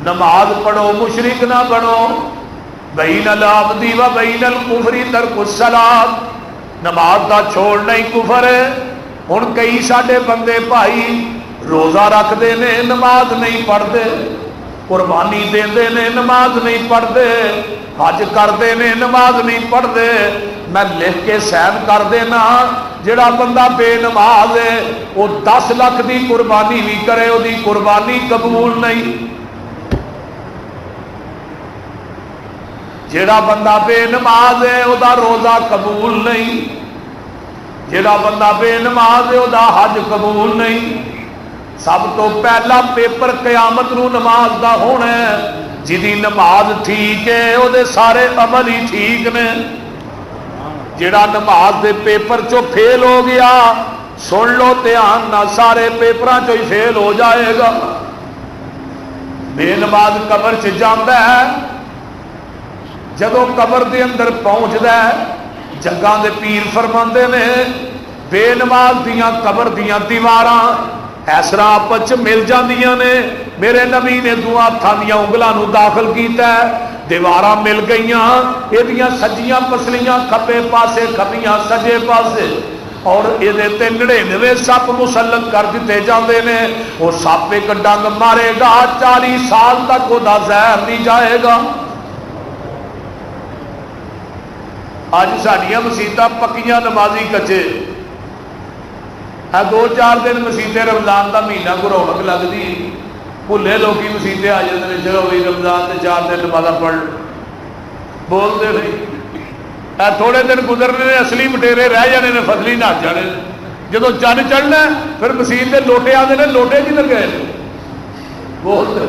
S1: نماز پڑھو مشرک نہ بنو۔ بین العبد و بین الکفر ترک الصلاۃ، نماز دا چھوڑنا ہی کفر ہے۔ ہن کئی ساڈے بندے بھائی روزہ رکھتے ہیں نماز نہیں پڑھتے، قربانی دیندے نے نماز نہیں پڑھتے، حج کرتے ہیں نماز نہیں پڑھتے۔ میں لکھ کے سین کر دینا، جڑا بندہ بے نماز ہے وہ 10 لاکھ دی قربانی بھی کرے، وہ دی قربانی قبول نہیں۔ جڑا بندہ بے نماز ہے وہ دا روزہ قبول نہیں، جڑا بندہ بے نماز ہے وہ دا حج قبول نہیں۔ سب تو پہلا پیپر قیامت نو نماز دا ہونا ہے، جدی نماز ٹھیک ہے وہ دے سارے عمل ہی ٹھیک نے۔ جڑا نماز دے پیپر چو فیل ہو گیا، سن لو دھیان نہ، سارے پیپراں چو ہی فیل ہو جائے گا۔ بے نماز قبر چ جاندا ہے، جدو قبر دے اندر پہنچدا ہے، جگاں دے پیر فرماندے نے بے نماز دیاں قبر دیاں دیواراں اس طرح آپس مل جاندیاں نے۔ میرے نبی نے دو ہاتھاں دیاں انگلاں نو داخل کیتا ہے، دیواراں مل گئیاں، یہ سجیاں پسلیاں کھبے پاسے، کھبیاں سجے پاسے، اور یہ 99 سپ مسلط کر دیتے جاندے نے۔ وہ سپ ایک ڈنگ مارے گا 40 سال تک وہ زہر نہیں جائے گا۔ اج ساڈیاں مسیتاں پکیاں نمازی کچے، 2-4 دن مسیتے رمضان کا مہینہ کو رونق لگتی، بھلے لوگ مسیتے آ جاتے ہیں، چلو بھائی رمضان سے 4 دن نمازاں پڑھ بولتے نہیں۔ تھوڑے دن گزرنے نے اصلی مٹیرے رہ جانے نے، فصلی نس جانے نے۔ جدو چند چڑھنا پھر مسیت کے لوٹے آتے ہیں، لوٹے کدھر گئے بولتے۔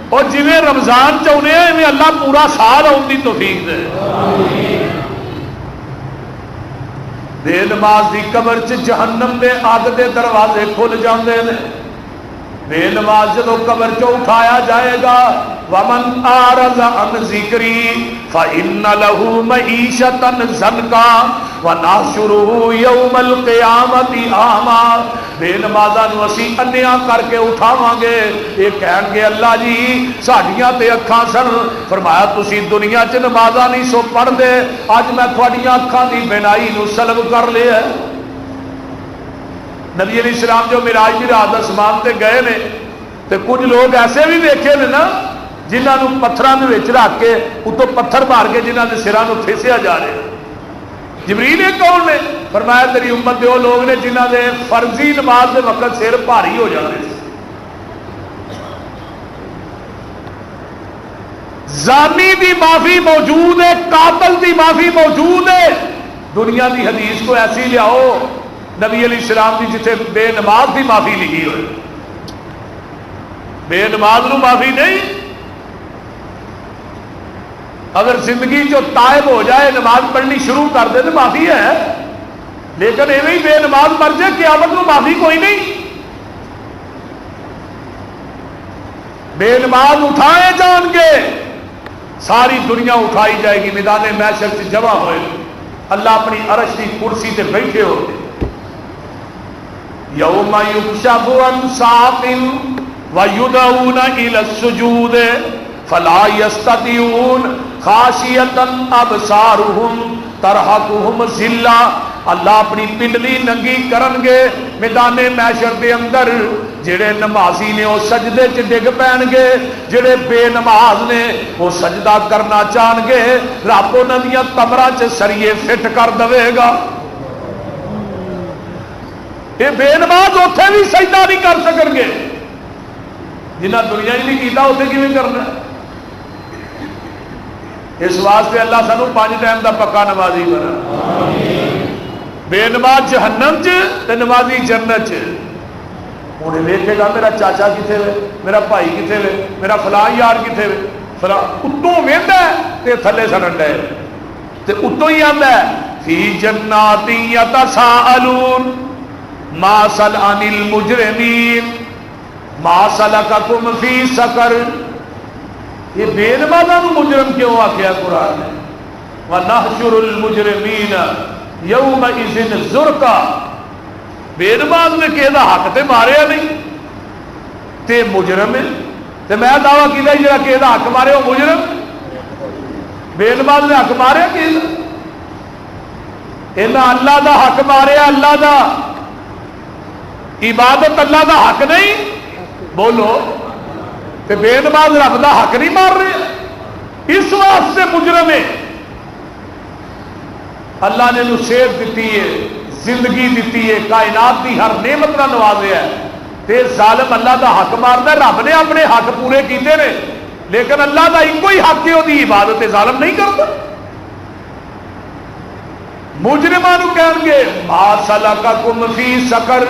S1: اور جی رمضان چاہتے ہیں اویں اللہ پورا سال آن کی توفیق دے۔ بے نماز دی قبر چ جہنم دے اگ دے دروازے کھل جاندے نے۔ بے نماز جدو قبر چ اٹھایا جائے گا، ومن اعرض عن ذکری فإن له معیشۃ ضنکا ونحشرہ یوم القیامۃ اعمی۔ بے نمازاں نو اسی انیا کر کے اٹھاواں گے، یہ کہن گے اللہ جی ساڈیاں تے اکھاں سن، فرمایا تسی دنیا چ نمازاں نہیں سو پڑھ دے، اج میں تھوڑیاں اکھاں دی بینائی نو سلب کر لیا ہے۔ نبی علیہ السلام جو معراج دی رات آسمان تے گئے نے، تے کچھ لوگ ایسے بھی دیکھے نے نا جنہاں نو پتھراں دے وچ رکھ کے اتوں پتھر مار کے جنہاں دے سراں نو پھیسیا جا رہا۔ جبریل ایک کون نے؟ فرمایا تیری امت دے وہ لوگ نے جنہاں دے فرضی نماز دے وقت سر بھاری ہو جاتے ہیں۔ زانی دی معافی موجود ہے، قاتل دی معافی موجود ہے۔ دنیا دی حدیث کو ایسی لیاؤ نبی علیہ السلام دی جتھے بے نماز دی معافی لکھی ہوئے، بے نماز نو معافی نہیں۔ اگر زندگی جو تائب ہو جائے نماز پڑھنی شروع کر دے تو معافی ہے، لیکن ایویں ہی بے نماز مر جائے قیامت میں معافی کوئی نہیں۔ بے نماز اٹھائے جان گے، ساری دنیا اٹھائی جائے گی، میدان محشر سے جمع ہوئے، اللہ اپنی عرش کی کرسی سے بیٹھے ہوتے۔ یوم یکشف عن ساق ویدعون الی السجود فلا یستطیعون خاشعۃ ابصارهم ترہقہم ذلہ۔ اللہ اپنی پنڈلی ننگی کرن گے میدان محشر دے اندر، جڑے نمازی نے وہ سجدے چ ڈگ پین گے، جڑے بے نماز نے وہ سجدہ کرنا چاہن گے، رب انہاں دیاں کمراں چ سریے فٹ کر دے گا۔ یہ بے نماز اتنے بھی سجدہ نہیں کر سکن گے، جنہ دنیا ہی نہیں کیتا اتنے کیویں کرنا۔ اس واسطے اللہ سانو 5 ٹائم دا پکا نمازی بنا۔ بے نماز جہنم چ تے نمازی جنت چ۔ ہوں ویکھے گا میرا چاچا کتنے وے، میرا بھائی کتنے وے، میرا فلاں یار کتنے وے، فلاں اتوں وہدا تے تھلے سڑن ڈے، تے اتوں ہی آتا ہے فی جنات یتساءلون ما سلعن المجرمین ما سلککم فی سقر. یہ بے نمازاں مجرم کیوں آخیا قرآن نے؟ وَنَحْشُرُ الْمُجْرِمِينَ يَوْمَئِذٍ زُرْقًا. بے نماز نے کہہ دا حق تے ماریا نہیں تے مجرم ہے. تے میں دعویٰ کیتا جڑا کہہ دا حق مارے وہ مجرم. بے نماز نے حق ماریا کہہ دا اللہ دا حق ماریا. اللہ دا عبادت اللہ دا حق نہیں بولو تے بے نماز رب دا حق نہیں مار رہے. اس واسطے مجرم ہے. اللہ نے صحت دیتی ہے, زندگی دیتی ہے, کائنات کی ہر نعمت کا نوازیا ہے تے ظالم اللہ دا حق مارتا ہے. رب نے اپنے حق پورے کیتے نے لیکن اللہ دا ایک ہی حق ہے وہی عبادت ظالم نہیں کرتا. مجرمان کہیں گے ما سلککم فی سقر,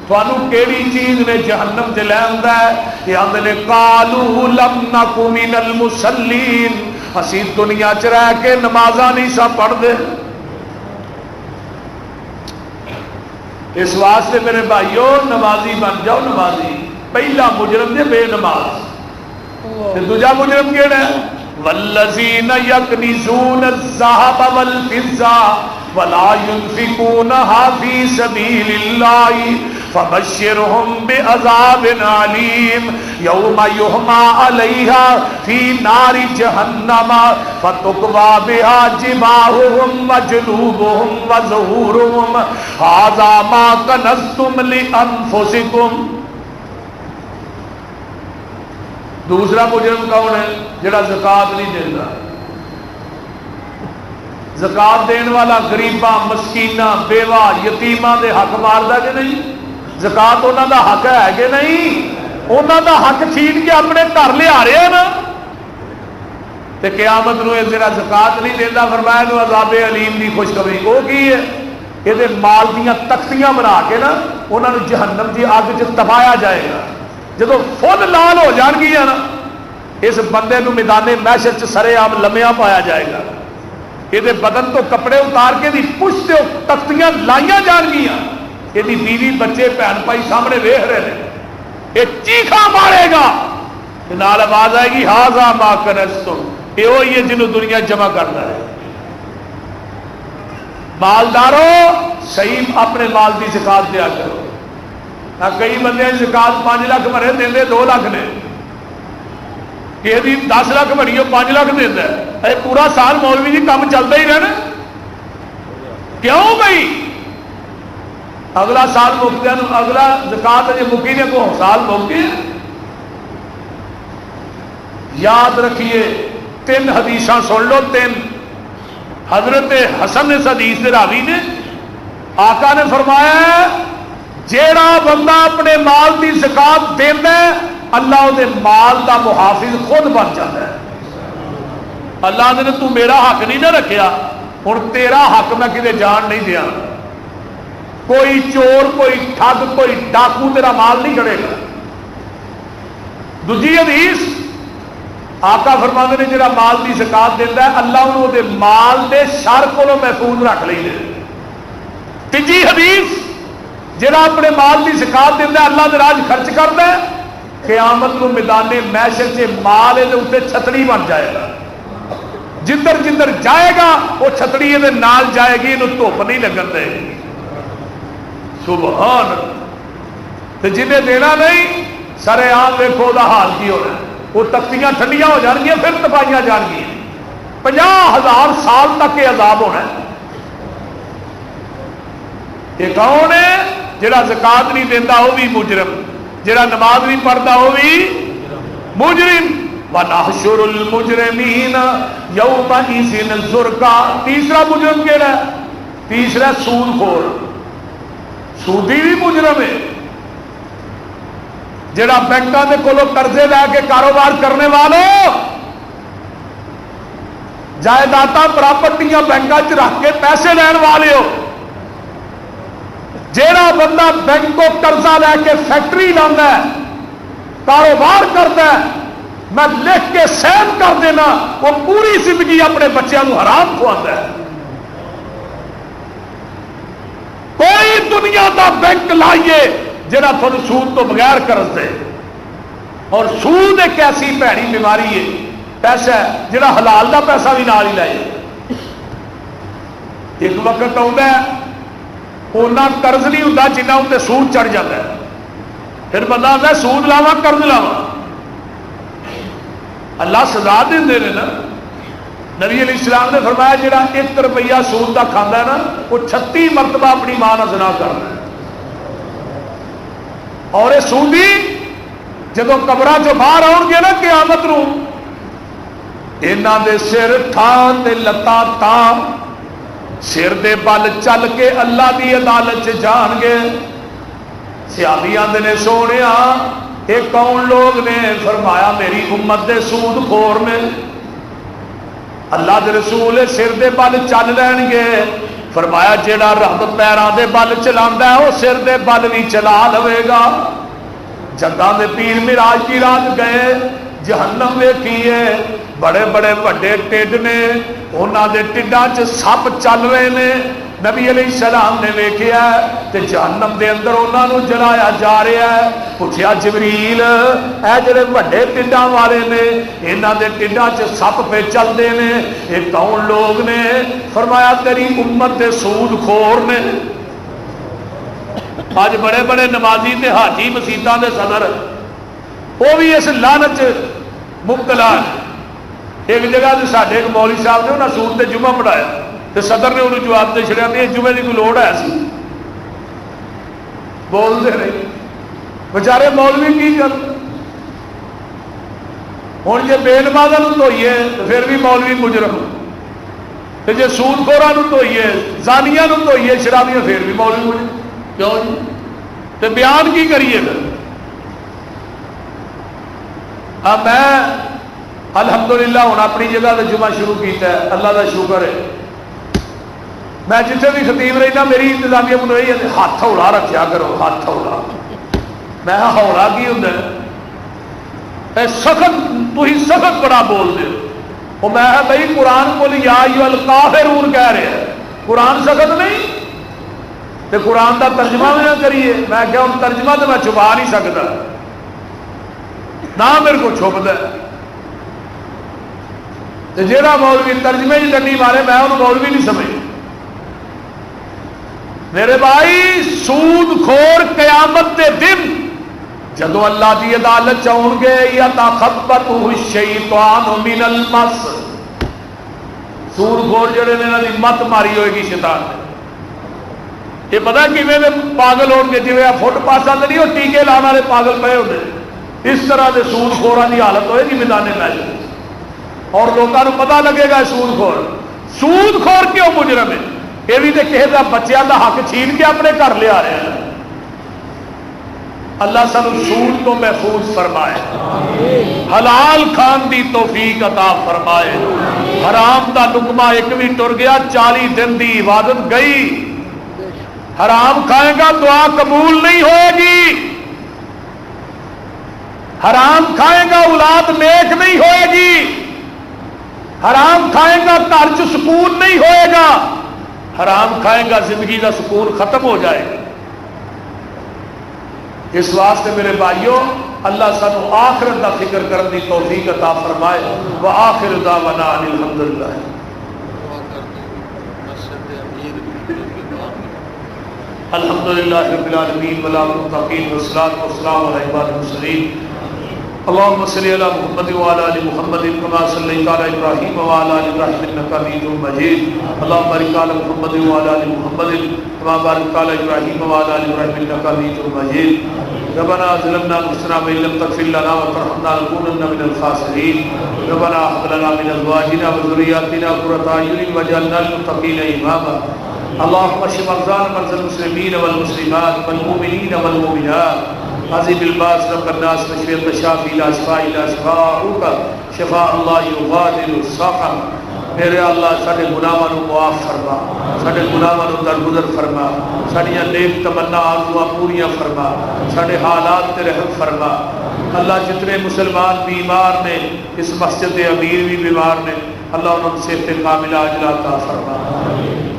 S1: تھانو کیڑی چیز نے جہنم چ لے آندا ہے؟ یہ آندے نے قالوا لم نک من المصلین, اسی دنیا چ رہ کے نمازاں نہیں سا پڑھدے. اس واسطے میرے بھائیو نمازی بن جاؤ. نمازی پہلا مجرم نے بے نماز. دوجا مجرم کیڑا ہے؟ والذین یکنزون الذهب والفضة ولا ينفقونها في سبيل الله فبشرهم بعذاب عليم يوم يحمى عليها في نار جهنم فتكوى بها جباههم وجنوبهم وظهورهم هذا ما كنزتم لأنفسكم. دوسرا مجرم کون ہے؟ جڑا زکات نہیں دیتا. زکات دین والا غریباں, مسکیناں, بیوہ, یتیماں دے حق ماردا کہ نہیں؟ زکات انہاں دا حق ہے کہ نہیں؟ انہاں دا حق چھین کے اپنے گھر لے آ رہے ہیں نا. تے قیامت نو جڑا زکات نہیں دیندا فرمایا نو عذاب علیم دی خوشخبری. وہ کی ہے؟ یہ مال دیاں تختیاں بنا کے نا انہاں نو جہنم دی اگ وچ تپایا جائے گا. جدو فل لال ہو جان گیا نا اس بندے نو میدان محشر چ سرے عام لمیا پایا جائے گا. یہ بدن تو کپڑے اتار کے دی پشت تے تختیاں لائیاں جان گیا. یہ بیوی بچے بہن بھائی سامنے ویکھ رہے ہیں. یہ چیخا مارے گا نال آواز آئے گی ھذا ما کنزتم. یہ وہی ہے جنہوں دنیا جمع کرنا ہے. مالداروں صحیح اپنے مال کی زکات دیا کرو. کئی بندے زکات 5 لاکھ بھرے دے 2 لاکھ نے, کہ 10 لاکھ بھری 5 لاکھ دینا ہے. پورا سال مولوی جی کام چلتا ہی رہنا. کیوں بھائی اگلا سال مکدیا اگلا زکات اجے مکی نے کو سال موقع. یاد رکھیے 3 حدیثاں سن لو. 3 حضرت حسن اس حدیث کے راوی نے آقا نے فرمایا جیڑا بندہ اپنے مال کی زکات دینا ہے اللہ دے مال دا محافظ خود بن جاتا ہے. اللہ نے تو میرا حق نہیں نہ رکھیا, ہن تیرا حق میں کدے جان نہیں دیا. کوئی چور, کوئی ٹھگ, کوئی ڈاکو تیرا مال نہیں کھڑے گا. دوسری حدیث آقا فرماندے نے جڑا مال کی زکات دینا ہے اللہ انہوں دے مال دے شر کو محفوظ رکھ لیں. تیجی حدیث جڑا اپنے مال کی زکات دینا ہے اللہ دے راج خرچ کرتا ہے قیامت کو میدان محشر سے مال دے اوپر چھتری بن جائے گا. جدھر جدھر جائے گا وہ چھتری دے نال جائے گی, انہوں دھوپ نہیں لگن دے گی. سبحان. تے جنہیں دینا نہیں سارے عام دیکھو دا حال کی ہونا ہے. وہ تختیاں ٹھنڈیاں ہو جان گیا پھر تپائیاں جان گیا. 50,000 سال تک یہ عذاب ہونا ہے. یہ کون ہے؟ جڑا زکات نہیں دینا وہ بھی مجرم, جڑا نماز نہیں پڑھتا وہ بھی مجرم. وَنَحْشُرُ الْمُجْرِمِينَ يَوْمَئِذٍ زُرْقًا. تیسرا مجرم کیڑا ہے؟ تیسرا سود خور. سودی بھی مجرم ہے. جڑا بینکاں دے کولوں قرضے لے کے کاروبار کرنے والوں جائیداداں پراپرٹیاں بینکاں چ رکھ کے پیسے لین والے ہو. جیڑا بندہ بینک کو قرضہ لے کے فیکٹری لانا ہے, کاروبار کرتا ہے, میں لکھ کے سین کر دینا، وہ پوری زندگی اپنے بچوں کو حرام کھواتا ہے۔ کوئی دنیا دا بینک لائیے جہاں تھوڑا سود تو بغیر قرض دے، اور سود ایک ایسی بھڑی بیماری ہے، پیسہ ہے جہاں حلال دا پیسہ بھی نال ہی لائے۔ ایک وقت آتا ہے اونا قرض نہیں ہوتا جنہ اتنے سود چڑھ جاتا ہے، پھر بندہ آتا ہے سود لاوا قرض لاوا۔ اللہ سزا دے نا۔ نبی علیہ السلام نے فرمایا جہاں 1 روپیہ سود کا کھانا ہے نا، وہ 36 مرتبہ اپنی ماں کا زنا کرنا ہے۔ اور یہ سودی جدو قبراں چوں باہر آؤ گے نا قیامت نو، انہاں دے سر تھان تے لتاں تاں، سر دے بل چل کے اللہ دی عدالت جان گے۔ صحابی آندے نے سونیا یہ کون لوگ نے؟ فرمایا میری امت دے سود خور نے۔ اللہ دے رسول سر دے بل چل لین گے، فرمایا جیڑا رب پیراں دے بل چلاندا ہے وہ سر دے بل بھی چلا لوے گا۔ جداں دے پیر معراج کی رات گئے، جہنم ویکھی ہے، بڑے بڑے وڈے ٹڈ نے، انہاں دے ٹڈاں چ سپ چل رہے نے۔ نبی علیہ السلام نے ویکھیا تے جہنم دے اندر انہاں نو جلایا جا رہا ہے۔ پوچھیا جبریل اے جڑے وڈے ٹڈاں والے نے، انہاں دے ٹڈاں چ سپ پہ چلدے نے، یہ کون لوگ نے؟ فرمایا تیری امت دے سود خور نے۔ آج بڑے بڑے نمازی تے حاجی مسیتاں دے صدر وہ بھی اس لعنت مبتلا ہے۔ ایک جگہ سے ساڈے ایک مولوی صاحب نے انہیں سود تے جمعہ پڑھایا تو صدر نے انہوں جواب دے چھڑیا کہ جمعے کی کوئی لوڑ ہے سی؟ بولتے نہیں بیچارے مولوی کی کر۔ ہوں جی بے نمازاں دھوئیے تو پھر بھی مولوی مجرم، تو جی سود خوراں دھوئیے، زانیاں دھوئیے، شرابیاں، پھر بھی مولوی مجرم۔ کیوں جی؟ تو بیان کی کریے پھر؟ میں الحمدللہ ہوں اپنی جگہ سے جمعہ شروع کیتا ہے، اللہ کا شکر ہے۔ میں جتنے بھی خطیب رہنا میری انتظامیہ کو یہی ہے ہاتھ ہولا رکھیا کرو، ہاتھ ہولا۔ میں ہولا کی ہوں سخت، تھی سخت بڑا بول دے وہ میں بھائی قرآن کو یا ایھا الکافرون کہہ رہے ہیں، قرآن سخت نہیں تو قرآن کا ترجمہ بھی نہ کریے۔ میں کیا ہوں ترجمہ تو میں چھپا نہیں سکتا، نہ میرے کو چھپتا ہے۔ جہاں مولوی ترجمے کی ڈنڈی مارے میں انہوں مولوی نہیں سمجھ۔ میرے بھائی سود خور قیامت کے دن جدو اللہ کی عدالت آؤ گے، یتخبطہ الشیطان من المس، سود خور جڑے نے انہوں کی مت ماری ہوئے گی شیطان نے۔ یہ پتا کیونیں پاگل ہو گے؟ جی فٹ پاس آتے نہیں وہ ٹیکے لانے والے پاگل پے ہوتے، اس طرح کے سود خوراں کی حالت ہوئے گی میدان میدان، اور لوگوں کو پتا لگے گا سود خور۔ سود خور کیوں مجرم ہے؟ یہ بھی تو کسی کا بچوں کا حق چھین کے اپنے گھر لیا رہے ہیں۔ اللہ سانو سود تو محفوظ فرمائے، حلال کھان دی توفیق عطا فرمائے، حرام دا لقمہ ایک بھی ٹر گیا 40 دن دی عبادت گئی۔ حرام کھائے گا دعا قبول نہیں ہوئے گی، حرام کھائے گا اولاد نیک نہیں ہوئے گی، حرام کھائے گا گھر چ سکون نہیں ہوئے گا، حرام کھائے گا زندگی کا سکون ختم ہو جائے گا۔ اس واسطے میرے بھائیوں اللہ سانو آخرت کا فکر کرنے کی توفیق عطا فرمائے۔ وآخر دعوانا ان الحمدللہ۔ الحمدللہ رب العالمین والمتقین والصلاة والسلام علی عباد المرسلین۔ اللهم صل على محمد وعلى ال محمد كما صليت على ابراهيم وعلى ال ابراهيم انك حميد مجيد. اللهم بارك على محمد وعلى ال محمد كما باركت على ابراهيم وعلى ال ابراهيم انك حميد مجيد. ربنا ظلمنا انفسنا وان لم تغفر لنا وترحمنا لنكونن من الخاسرين. ربنا هب لنا من ازواجنا وذرياتنا قرة اعين واجعلنا للمتقين اماما. اللهم اشف مرضانا ومرضى المسلمين والمسلمات والمؤمنين والمؤمنات. عظیم الباس رب الناس مشفی انت شافی لا شفاء الا شفاؤک شفاء اللہ یغادر سقما. میرے اللہ سارے گناہاں نو معاف فرما، سارے گناہاں نو درگزر فرما، ساڈیاں نیک تمنا آرزواں پوریاں فرما، سارے حالات تے رحم فرما. اللہ جتنے مسلمان بیمار نے اس مسجد امیر بھی بیمار نے اللہ انہوں سے کاملہ عاجلہ عطا فرما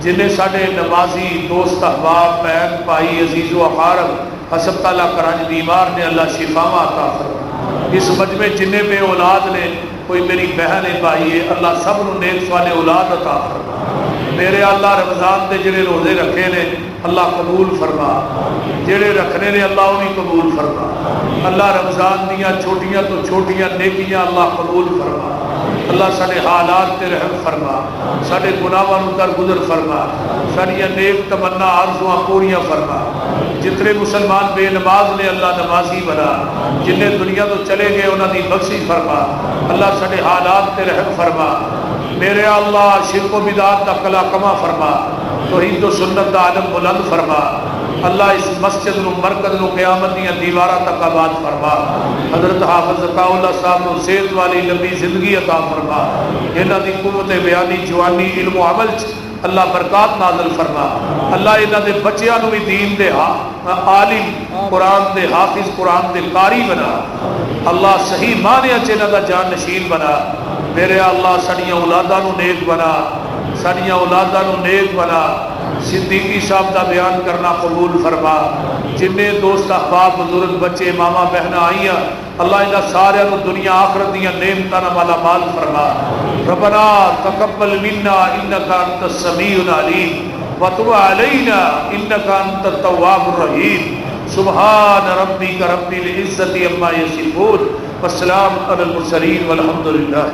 S1: جنہیں سارے نمازی دوست احباب بہن بھائی عزیز و اقارب ہسپتال کرانچ بیمار نے اللہ شفاواں عطا فرما اس مجمع جنہیں بے اولاد نے کوئی میری بہن ہے بھائی ہے اللہ سب نو نیک والے اولاد عطا فرما میرے اللہ رمضان دے جڑے روزے رکھے نے اللہ قبول فرما جڑے رکھنے نے اللہ انہیں قبول فرما اللہ رمضان دیاں چھوٹیاں تو چھوٹیاں نیکیاں اللہ قبول فرما اللہ سارے حالات تے رحم فرما سارے گناہاں نوں درگزر فرما ساری نیک تمنا آرزواں پوریاں فرما جتنے مسلمان بے نماز نے اللہ نمازی بنا جنہیں دنیا تو چلے گئے انہاں دی بخشی فرما اللہ سارے حالات تے رحم فرما میرے اللہ شرک و بدعت دا کلا کما فرما توحید و سنت دا عالم بلند فرما اللہ اس مسجد نو مرکز نو قیامت دیاں دیواراں تک آباد فرما حضرت حافظ ذکا اللہ صاحب نو صحت والی لمبی زندگی عطا فرما انہاں دی قوت بیانی جوانی علم و عمل اللہ برکات نازل فرما اللہ انہاں دے بچیاں نو بھی دین دے عالم قرآن دے حافظ قرآن دے قاری بنا اللہ صحیح معنی اچ انہاں دا جان نشین بنا میرے اللہ سڑیاں اولاداں نو نیک بنا سڑیاں اولاداں نو نیک بنا صدیقی صاحب دا بیان کرنا قبول فرما جنہیں دوست احباب بزرگ بچے ماما بہناں آئیاں اللہ انہاں سارے نو دنیا آخرت دیاں نعمتاں نال مالا مال فرما ربنا تقبل منا انک انت السمیع العلیم وتب علینا انک انت التواب الرحیم سبحان ربک رب العزت عما یصفون والسلام علی المرسلین والحمد للہ